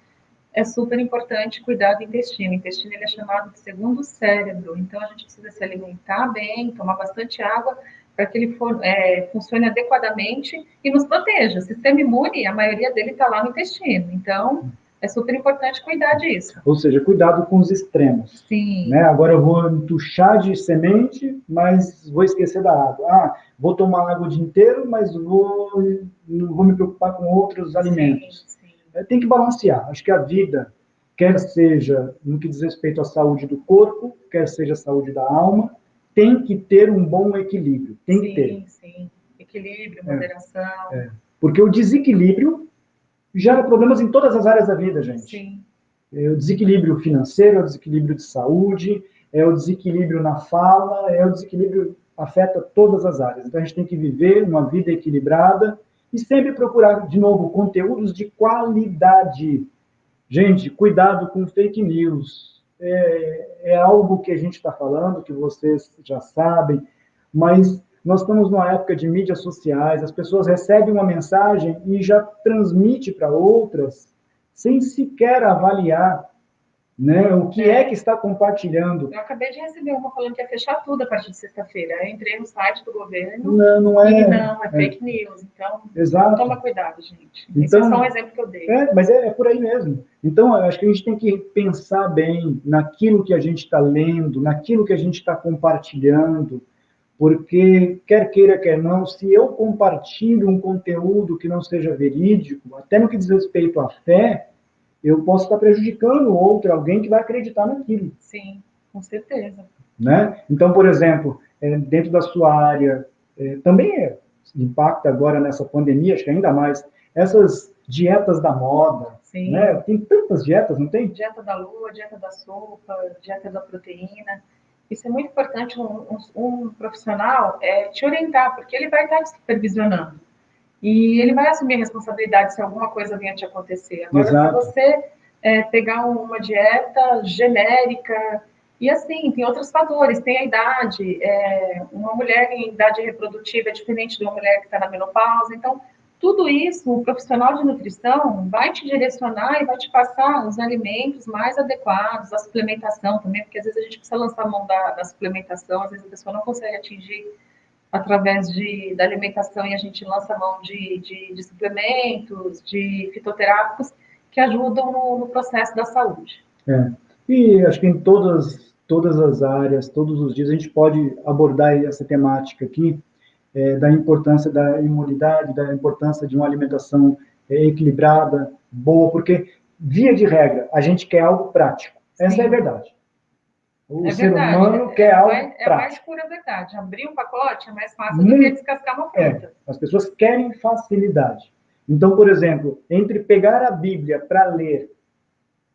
Speaker 2: é super importante cuidar do intestino. O intestino ele é chamado de segundo cérebro, então a gente precisa se alimentar bem, tomar bastante água para que ele funcione adequadamente e nos proteja. O sistema imune, a maioria dele está lá no intestino, então é super importante cuidar disso.
Speaker 1: Ou seja, cuidado com os extremos.
Speaker 2: Sim.
Speaker 1: Né? Agora eu vou entuchar de semente, mas vou esquecer da água. Ah, vou tomar água o dia inteiro, mas não vou me preocupar com outros alimentos.
Speaker 2: Sim, sim.
Speaker 1: Tem que balancear. Acho que a vida, quer seja no que diz respeito à saúde do corpo, quer seja a saúde da alma, tem que ter um bom equilíbrio. Tem que ter.
Speaker 2: Sim, sim. Equilíbrio, moderação.
Speaker 1: Porque o desequilíbrio gera problemas em todas as áreas da vida, gente.
Speaker 2: Sim.
Speaker 1: É o desequilíbrio financeiro, é o desequilíbrio de saúde, é o desequilíbrio na fala, é o desequilíbrio afeta todas as áreas. Então a gente tem que viver uma vida equilibrada e sempre procurar, de novo, conteúdos de qualidade. Gente, cuidado com fake news. É algo que a gente está falando, que vocês já sabem, mas nós estamos numa época de mídias sociais, as pessoas recebem uma mensagem e já transmite para outras sem sequer avaliar, né, o que é que está compartilhando.
Speaker 2: Eu acabei de receber uma falando que ia fechar tudo a partir de sexta-feira. Eu entrei no site do governo
Speaker 1: Não
Speaker 2: e
Speaker 1: é.
Speaker 2: não, é fake news. Então,
Speaker 1: Exato.
Speaker 2: toma cuidado, gente. Isso é
Speaker 1: Então,
Speaker 2: só um exemplo que eu dei.
Speaker 1: mas é por aí mesmo. Então, eu acho que a gente tem que pensar bem naquilo que a gente está lendo, naquilo que a gente está compartilhando, porque, quer queira, quer não, se eu compartilho um conteúdo que não seja verídico, até no que diz respeito à fé, eu posso estar prejudicando alguém que vai acreditar naquilo.
Speaker 2: Sim, com certeza.
Speaker 1: Né? Então, por exemplo, dentro da sua área, também impacta agora nessa pandemia, acho que ainda mais, essas dietas da moda.
Speaker 2: Sim.
Speaker 1: Né? Tem tantas dietas, não tem?
Speaker 2: Dieta da lua, dieta da sopa, dieta da proteína. Isso é muito importante um profissional te orientar, porque ele vai estar te supervisionando. E ele vai assumir a responsabilidade se alguma coisa venha te acontecer. Agora, se você pegar uma dieta genérica, e assim, tem outros fatores, tem a idade, uma mulher em idade reprodutiva é diferente de uma mulher que está na menopausa, então, tudo isso, o profissional de nutrição vai te direcionar e vai te passar os alimentos mais adequados, a suplementação também, porque às vezes a gente precisa lançar a mão da suplementação, às vezes a pessoa não consegue atingir através da alimentação e a gente lança a mão de suplementos, de fitoterápicos que ajudam no processo da saúde.
Speaker 1: E acho que em todas as áreas, todos os dias, a gente pode abordar essa temática aqui, da importância da imunidade, da importância de uma alimentação equilibrada, boa, porque, via de regra, a gente quer algo prático. Essa é a verdade. O ser humano quer algo prático.
Speaker 2: É a mais pura verdade. Abrir um pacote é mais fácil do que descascar uma fruta.
Speaker 1: As pessoas querem facilidade. Então, por exemplo, entre pegar a Bíblia para ler,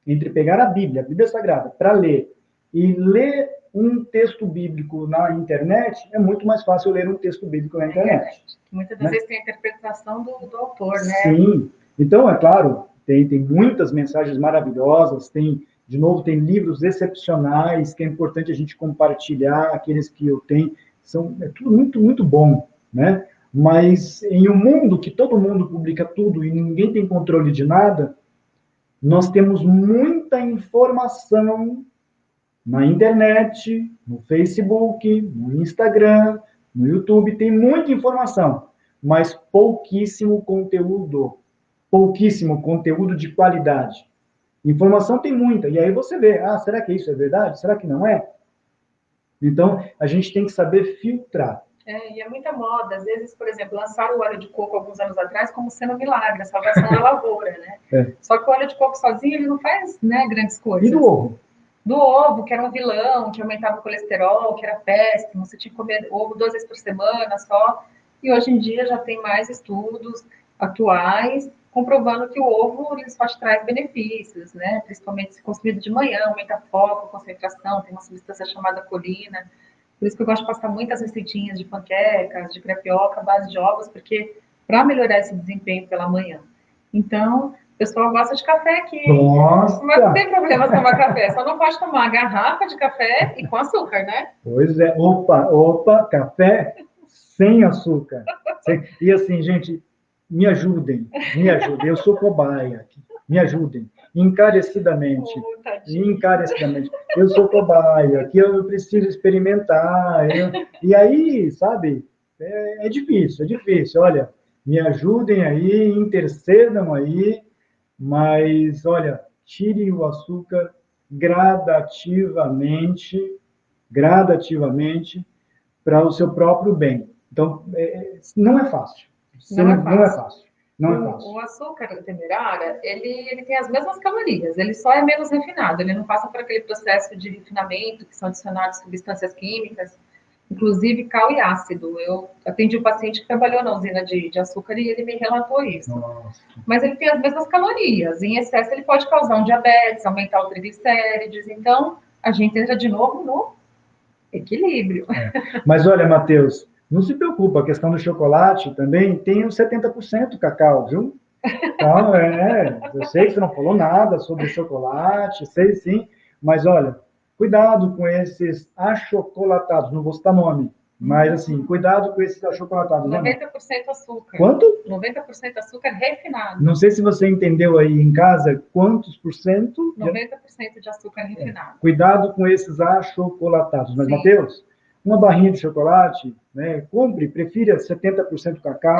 Speaker 1: a Bíblia Sagrada, para ler, e ler um texto bíblico na internet, é muito mais fácil ler um texto bíblico na internet.
Speaker 2: Muitas das vezes tem a interpretação do autor, né?
Speaker 1: Sim. Então, é claro, tem muitas mensagens maravilhosas, de novo, tem livros excepcionais que é importante a gente compartilhar, aqueles que eu tenho, é tudo muito, muito bom, né? Mas em um mundo que todo mundo publica tudo e ninguém tem controle de nada, nós temos muita informação na internet, no Facebook, no Instagram, no YouTube, tem muita informação, mas pouquíssimo conteúdo de qualidade. Informação tem muita, e aí você vê, será que isso é verdade? Será que não é? Então, a gente tem que saber filtrar.
Speaker 2: E é muita moda. Às vezes, por exemplo, lançaram o óleo de coco alguns anos atrás como sendo um milagre, a salvação da lavoura, né? Só que o óleo de coco sozinho, ele não faz, né, grandes coisas.
Speaker 1: E do ovo?
Speaker 2: Do ovo, que era um vilão, que aumentava o colesterol, que era péssimo, você tinha que comer ovo 2 vezes por semana só. E hoje em dia já tem mais estudos atuais comprovando que o ovo ele só te traz benefícios, né? Principalmente se consumido de manhã, aumenta foco, concentração, tem uma substância chamada colina. Por isso que eu gosto de passar muitas receitinhas de panquecas, de crepioca, à base de ovos, porque para melhorar esse desempenho pela manhã. Então, o pessoal gosta de café aqui,
Speaker 1: Nossa!
Speaker 2: mas não tem problema tomar café, só não pode tomar garrafa de café e com açúcar, né?
Speaker 1: Pois é, opa, café sem açúcar. E assim, gente, me ajudem, eu sou cobaia aqui, me ajudem, encarecidamente, encarecidamente. Eu sou cobaia, aqui eu preciso experimentar, e aí, sabe, é difícil, olha, me ajudem aí, intercedam aí, mas, olha, tire o açúcar gradativamente para o seu próprio bem. Então, não é fácil.
Speaker 2: Não é
Speaker 1: Não é
Speaker 2: fácil.
Speaker 1: fácil. Não é fácil.
Speaker 2: O açúcar demerara, ele tem as mesmas calorias, ele só é menos refinado, ele não passa por aquele processo de refinamento, que são adicionadas substâncias químicas, inclusive cal e ácido. Eu atendi um paciente que trabalhou na usina de açúcar e ele me relatou isso.
Speaker 1: Nossa.
Speaker 2: Mas ele tem as mesmas calorias, em excesso ele pode causar um diabetes, aumentar o triglicérides, então a gente entra de novo no equilíbrio.
Speaker 1: Mas olha, Matheus, não se preocupa, a questão do chocolate também tem os 70% cacau, viu? Então, eu sei que você não falou nada sobre chocolate, sei sim, mas olha, cuidado com esses achocolatados, não vou citar nome, mas assim, cuidado com esses achocolatados.
Speaker 2: 90% açúcar.
Speaker 1: Quanto?
Speaker 2: 90% açúcar refinado.
Speaker 1: Não sei se você entendeu aí em casa quantos por cento.
Speaker 2: 90% de açúcar refinado.
Speaker 1: Cuidado com esses achocolatados. Mas,
Speaker 2: Sim.
Speaker 1: Matheus, uma barrinha de chocolate, né? Compre, prefira 70% cacau.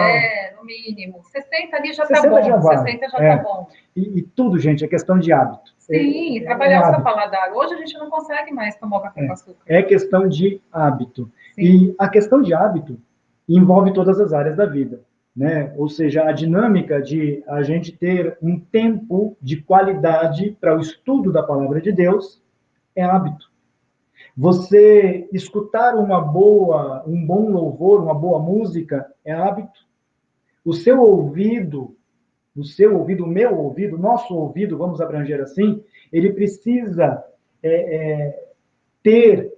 Speaker 2: No mínimo. 60 ali já tá bom.
Speaker 1: Já vale.
Speaker 2: 60 já tá bom.
Speaker 1: E tudo, gente, é questão de hábito.
Speaker 2: Sim, trabalhar o seu paladar. Hoje a gente não consegue mais tomar o café com açúcar.
Speaker 1: É questão de hábito.
Speaker 2: Sim.
Speaker 1: E a questão de hábito envolve todas as áreas da vida, né? Ou seja, a dinâmica de a gente ter um tempo de qualidade para o estudo da palavra de Deus é hábito. Você escutar um bom louvor, uma boa música é hábito. O seu ouvido, o meu ouvido, nosso ouvido, vamos abranger assim, ele precisa ter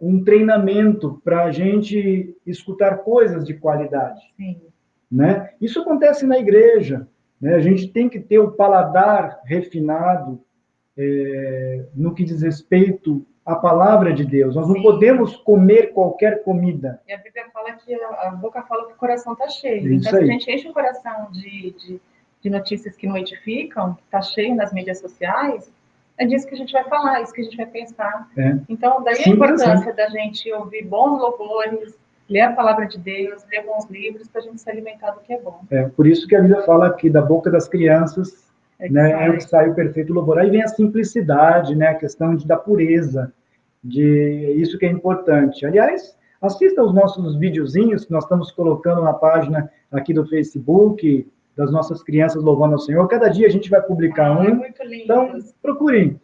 Speaker 1: um treinamento para a gente escutar coisas de qualidade.
Speaker 2: Sim.
Speaker 1: Né? Isso acontece na igreja. Né? A gente tem que ter o paladar refinado no que diz respeito à palavra de Deus. Nós não podemos comer qualquer comida.
Speaker 2: E a Bíblia fala que a boca fala que o coração está cheio.
Speaker 1: Isso
Speaker 2: então,
Speaker 1: aí.
Speaker 2: se a gente enche o coração de notícias que não edificam, que está cheio nas mídias sociais, é disso que a gente vai falar, é isso que a gente vai pensar. Então, daí a importância da gente ouvir bons louvores, ler a palavra de Deus, ler bons livros, para a gente se alimentar do que é bom.
Speaker 1: Por isso que a Bíblia fala que da boca das crianças é o que sai o perfeito louvor. Aí vem a simplicidade, né, a questão da pureza, de isso que é importante. Aliás, assista os nossos videozinhos que nós estamos colocando na página aqui do Facebook, das nossas crianças louvando ao Senhor. Cada dia a gente vai publicar um.
Speaker 2: Muito lindo.
Speaker 1: Então, procurem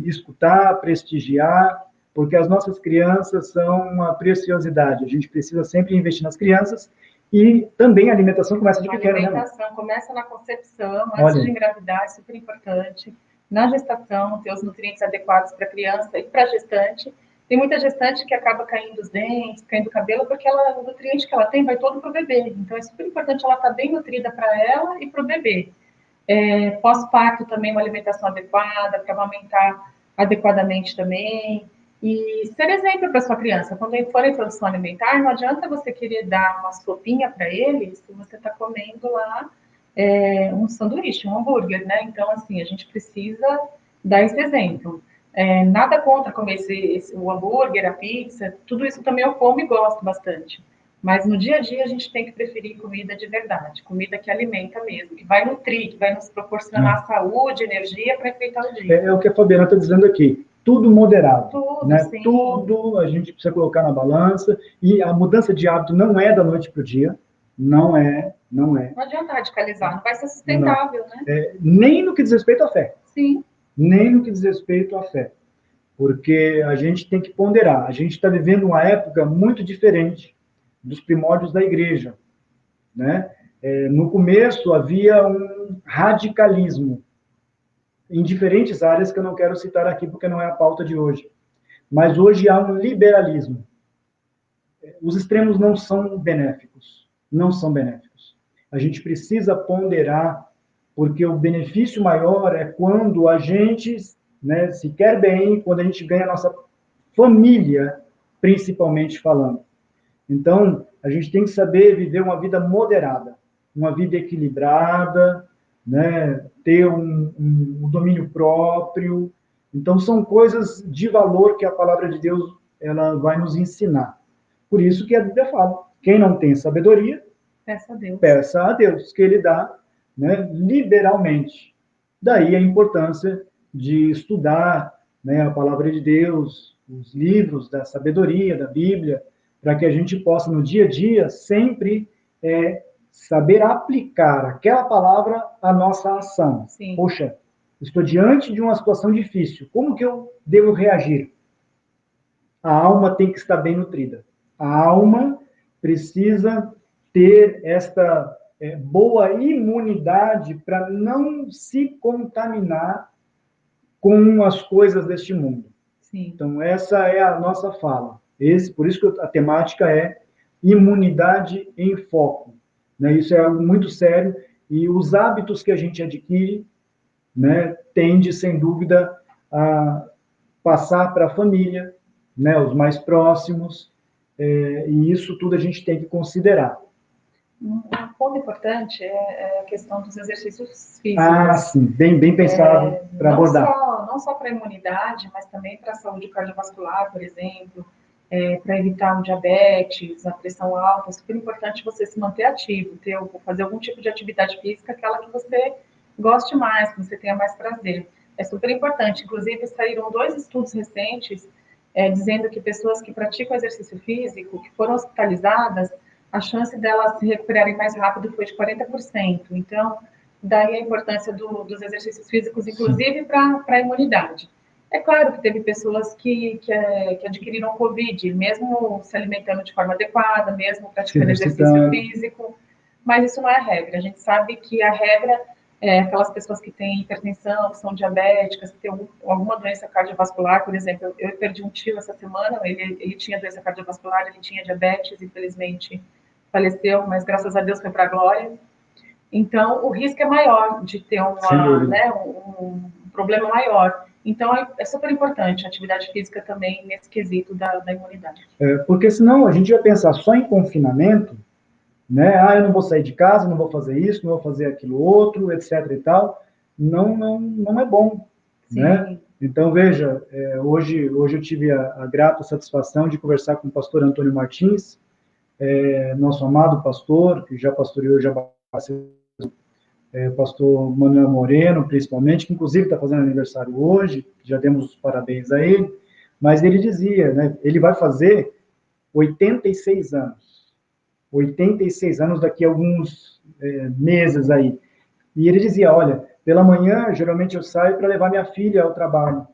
Speaker 1: escutar, prestigiar, porque as nossas crianças são uma preciosidade. A gente precisa sempre investir nas crianças e também a alimentação começa de pequeno.
Speaker 2: A alimentação começa na concepção, antes de engravidar, é super importante. Na gestação, ter os nutrientes adequados para a criança e para a gestante. Tem muita gestante que acaba caindo os dentes, caindo o cabelo, porque o nutriente que ela tem vai todo para o bebê. Então, é super importante ela estar bem nutrida para ela e para o bebê. Pós-parto também, uma alimentação adequada, para amamentar adequadamente também. E ser exemplo para sua criança. Quando for a introdução alimentar, não adianta você querer dar uma sopinha para ele se você está comendo lá um sanduíche, um hambúrguer, né? Então, assim, a gente precisa dar esse exemplo. Nada contra comer o hambúrguer, a pizza, tudo isso também eu como e gosto bastante. Mas no dia a dia a gente tem que preferir comida de verdade, comida que alimenta mesmo, que vai nutrir, que vai nos proporcionar saúde, energia para enfrentar o dia.
Speaker 1: É o que a Fabiana está dizendo aqui. Tudo moderado.
Speaker 2: Tudo,
Speaker 1: né?
Speaker 2: Sim.
Speaker 1: Tudo a gente precisa colocar na balança. E a mudança de hábito não é da noite para o dia. Não é.
Speaker 2: Não adianta radicalizar, não vai ser sustentável, né?
Speaker 1: Nem no que diz respeito à fé.
Speaker 2: Sim.
Speaker 1: Nem no que diz respeito à fé. Porque a gente tem que ponderar. A gente está vivendo uma época muito diferente dos primórdios da igreja. Né? No começo havia um radicalismo em diferentes áreas que eu não quero citar aqui porque não é a pauta de hoje. mas hoje há um liberalismo. Os extremos não são benéficos, não são benéficos. A gente precisa ponderar, porque o benefício maior é quando a gente, né, se quer bem, quando a gente ganha a nossa família, principalmente falando. Então, a gente tem que saber viver uma vida moderada, uma vida equilibrada, né? Ter um domínio próprio. Então, são coisas de valor que a palavra de Deus ela vai nos ensinar. Por isso que a Bíblia fala, quem não tem sabedoria, peça a Deus, que Ele dá, né, liberalmente. Daí a importância de estudar, né, a palavra de Deus, os livros da sabedoria, da Bíblia, para que a gente possa, no dia a dia, sempre saber aplicar aquela palavra à nossa ação.
Speaker 2: Sim.
Speaker 1: Poxa, estou diante de uma situação difícil, como que eu devo reagir? A alma tem que estar bem nutrida. A alma precisa ter esta boa imunidade para não se contaminar com as coisas deste mundo.
Speaker 2: Sim.
Speaker 1: Então, essa é a nossa fala. Por isso que a temática é imunidade em foco. Né? Isso é algo muito sério e os hábitos que a gente adquire, né, tende, sem dúvida, a passar para a família, né, os mais próximos, e isso tudo a gente tem que considerar.
Speaker 2: Um ponto importante é a questão dos exercícios físicos.
Speaker 1: Ah, sim, bem pensado para abordar.
Speaker 2: Não só para a imunidade, mas também para a saúde cardiovascular, por exemplo, para evitar o diabetes, a pressão alta. É super importante você se manter ativo, fazer algum tipo de atividade física, aquela que você goste mais, que você tenha mais prazer. É super importante. Inclusive, saíram 2 estudos recentes dizendo que pessoas que praticam exercício físico, que foram hospitalizadas, a chance delas se recuperarem mais rápido foi de 40%. Então, daí a importância dos exercícios físicos, inclusive para a imunidade. É claro que teve pessoas que adquiriram Covid, mesmo se alimentando de forma adequada, mesmo praticando exercício físico, mas isso não é a regra. A gente sabe que a regra é aquelas pessoas que têm hipertensão, que são diabéticas, que têm alguma doença cardiovascular, por exemplo. Eu perdi um tio essa semana, ele tinha doença cardiovascular, ele tinha diabetes, infelizmente faleceu, mas graças a Deus foi para a glória. Então, o risco é maior de ter um problema maior. Então, é super importante a atividade física também nesse quesito da imunidade.
Speaker 1: Porque senão a gente vai pensar só em confinamento, né? Eu não vou sair de casa, não vou fazer isso, não vou fazer aquilo outro, etc. e tal. Não é bom,
Speaker 2: Sim.
Speaker 1: Né? Então, veja, hoje eu tive a grata satisfação de conversar com o pastor Antônio Martins, nosso amado pastor, que já pastoreou, o pastor Manuel Moreno, principalmente, que inclusive está fazendo aniversário hoje, já demos os parabéns a ele, mas ele dizia, né, ele vai fazer 86 anos. 86 anos daqui a alguns meses aí. E ele dizia, olha, pela manhã, geralmente eu saio para levar minha filha ao trabalho,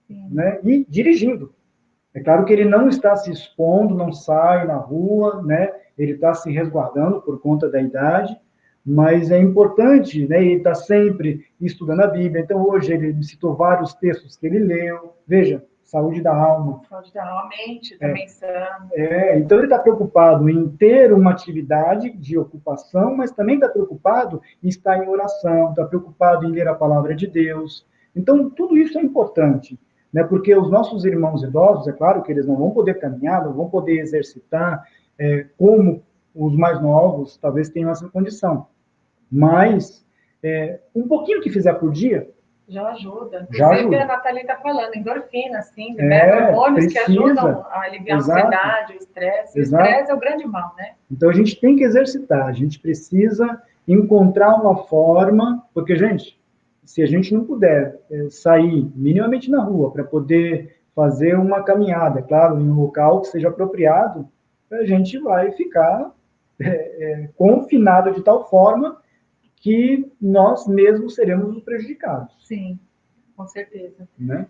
Speaker 1: né, e dirigindo. É claro que ele não está se expondo, não sai na rua, né? Ele está se resguardando por conta da idade, mas é importante, né? Ele está sempre estudando a Bíblia. Então, hoje, ele me citou vários textos que ele leu. Veja, saúde da alma.
Speaker 2: Saúde da alma, mente, também são.
Speaker 1: Então, ele está preocupado em ter uma atividade de ocupação, mas também está preocupado em estar em oração, está preocupado em ler a palavra de Deus. Então, tudo isso é importante. Né, porque os nossos irmãos idosos, é claro que eles não vão poder caminhar, não vão poder exercitar, como os mais novos talvez tenham essa condição. Mas, um pouquinho que fizer por dia...
Speaker 2: Já ajuda. Inclusive, a Nathalie está falando, endorfina, assim, hormônios que ajudam a aliviar a ansiedade, o estresse. O estresse é o grande mal, né?
Speaker 1: Então, a gente tem que exercitar, a gente precisa encontrar uma forma, porque, gente, se a gente não puder sair minimamente na rua para poder fazer uma caminhada, é claro, em um local que seja apropriado, a gente vai ficar confinado de tal forma que nós mesmos seremos os prejudicados.
Speaker 2: Sim, com certeza.
Speaker 1: Né?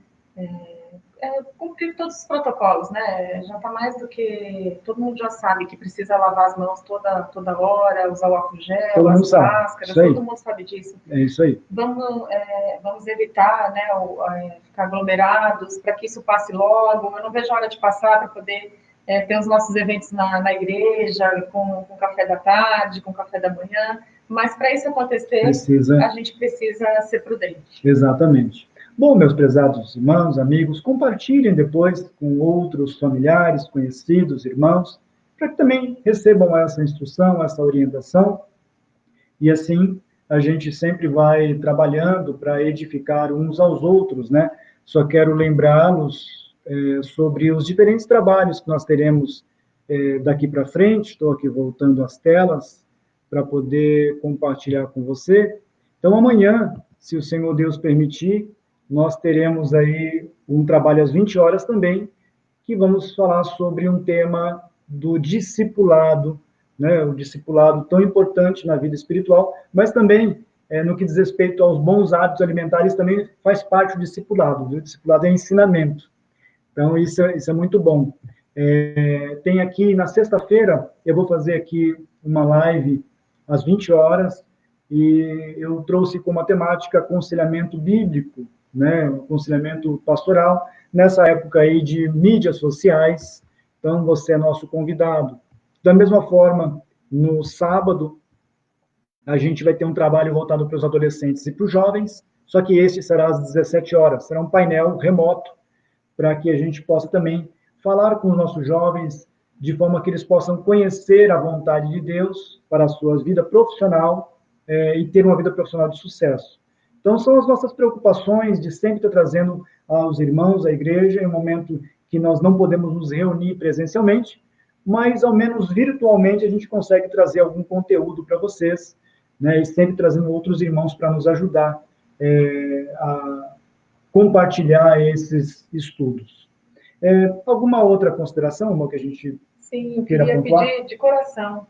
Speaker 2: cumprir todos os protocolos, né? Já está mais do que... Todo mundo já sabe que precisa lavar as mãos toda hora, usar o álcool gel, as máscaras, todo mundo sabe disso.
Speaker 1: É isso aí.
Speaker 2: Vamos evitar, né, ficar aglomerados, para que isso passe logo. Eu não vejo a hora de passar para poder ter os nossos eventos na igreja, com café da tarde, com café da manhã, mas para isso acontecer, a gente precisa ser prudente.
Speaker 1: Exatamente. Bom, meus prezados irmãos, amigos, compartilhem depois com outros familiares, conhecidos, irmãos, para que também recebam essa instrução, essa orientação, e assim a gente sempre vai trabalhando para edificar uns aos outros, né? Só quero lembrá-los sobre os diferentes trabalhos que nós teremos daqui para frente. Estou aqui voltando às telas para poder compartilhar com você. Então, amanhã, se o Senhor Deus permitir, nós teremos aí um trabalho às 20 horas também, que vamos falar sobre um tema do discipulado, né? O discipulado tão importante na vida espiritual, mas também, no que diz respeito aos bons hábitos alimentares, também faz parte do discipulado. O discipulado é ensinamento. Então, isso é muito bom. Tem aqui, na sexta-feira, eu vou fazer aqui uma live às 20 horas, e eu trouxe como temática aconselhamento bíblico, né, aconselhamento pastoral, nessa época aí de mídias sociais. Então, você é nosso convidado. Da mesma forma, no sábado, a gente vai ter um trabalho voltado para os adolescentes e para os jovens, só que esse será às 17 horas. Será um painel remoto, para que a gente possa também falar com os nossos jovens, de forma que eles possam conhecer a vontade de Deus para a sua vida profissional e ter uma vida profissional de sucesso. Então, são as nossas preocupações de sempre estar trazendo aos irmãos, à igreja, em um momento que nós não podemos nos reunir presencialmente, mas, ao menos virtualmente, a gente consegue trazer algum conteúdo para vocês, né, e sempre trazendo outros irmãos para nos ajudar a compartilhar esses estudos. Alguma outra consideração, amor, que a gente queira pontuar?
Speaker 2: Pedir de coração.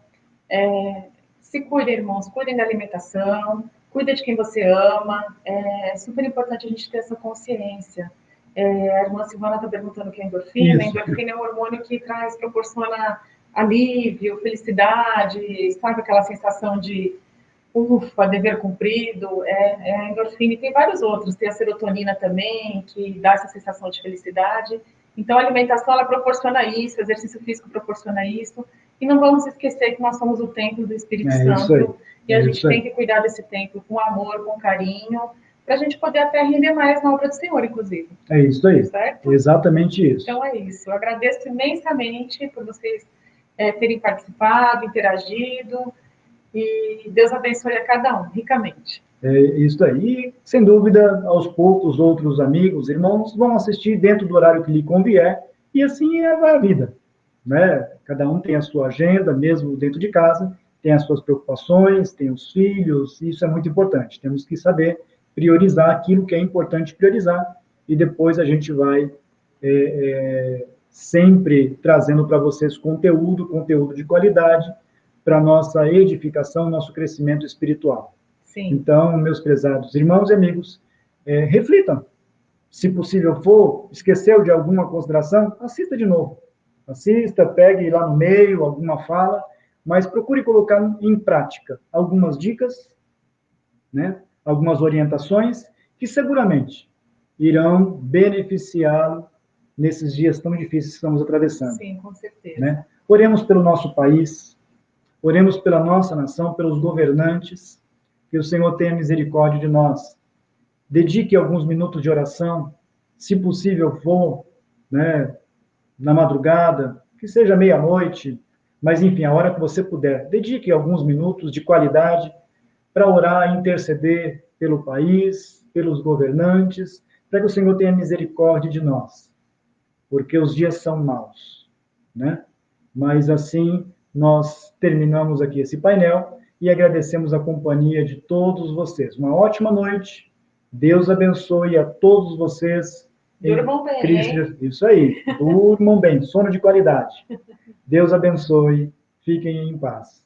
Speaker 2: Se cuidem, irmãos, cuidem da alimentação, cuida de quem você ama. É super importante a gente ter essa consciência. A irmã Silvana está perguntando o que é endorfina. Isso. A endorfina é um hormônio que proporciona alívio, felicidade, sabe aquela sensação de ufa, dever cumprido, a endorfina. E tem vários outros, tem a serotonina também, que dá essa sensação de felicidade. Então, a alimentação, ela proporciona isso, o exercício físico proporciona isso. E não vamos esquecer que nós somos o templo do Espírito Santo, e a gente tem que cuidar desse templo com amor, com carinho, para a gente poder até render mais na obra do Senhor, inclusive.
Speaker 1: É isso aí,
Speaker 2: certo?
Speaker 1: Exatamente isso.
Speaker 2: Então é isso, eu agradeço imensamente por vocês terem participado, interagido, e Deus abençoe a cada um, ricamente.
Speaker 1: É isso aí. Sem dúvida, aos poucos, outros amigos, irmãos, vão assistir dentro do horário que lhe convier, e assim é a vida, né? Cada um tem a sua agenda, mesmo dentro de casa, tem as suas preocupações, tem os filhos, e isso é muito importante. Temos que saber priorizar aquilo que é importante priorizar, e depois a gente vai sempre trazendo para vocês conteúdo de qualidade, para nossa edificação, nosso crescimento espiritual.
Speaker 2: Sim.
Speaker 1: Então, meus prezados irmãos e amigos, reflitam. Se possível for, esqueceu de alguma consideração, assista de novo. Assista, pegue lá no meio alguma fala, mas procure colocar em prática algumas dicas, né? Algumas orientações que seguramente irão beneficiá-lo nesses dias tão difíceis que estamos atravessando.
Speaker 2: Sim, com certeza.
Speaker 1: Né? Oremos pelo nosso país, oremos pela nossa nação, pelos governantes, que o Senhor tenha misericórdia de nós. Dedique alguns minutos de oração, se possível for, né, na madrugada, que seja meia-noite, mas enfim, a hora que você puder, dedique alguns minutos de qualidade para orar e interceder pelo país, pelos governantes, para que o Senhor tenha misericórdia de nós, porque os dias são maus, né? Mas assim, nós terminamos aqui esse painel e agradecemos a companhia de todos vocês. Uma ótima noite, Deus abençoe a todos vocês.
Speaker 2: Durmam bem, Cristo.
Speaker 1: Isso aí, durmam bem, sono de qualidade. Deus abençoe, fiquem em paz.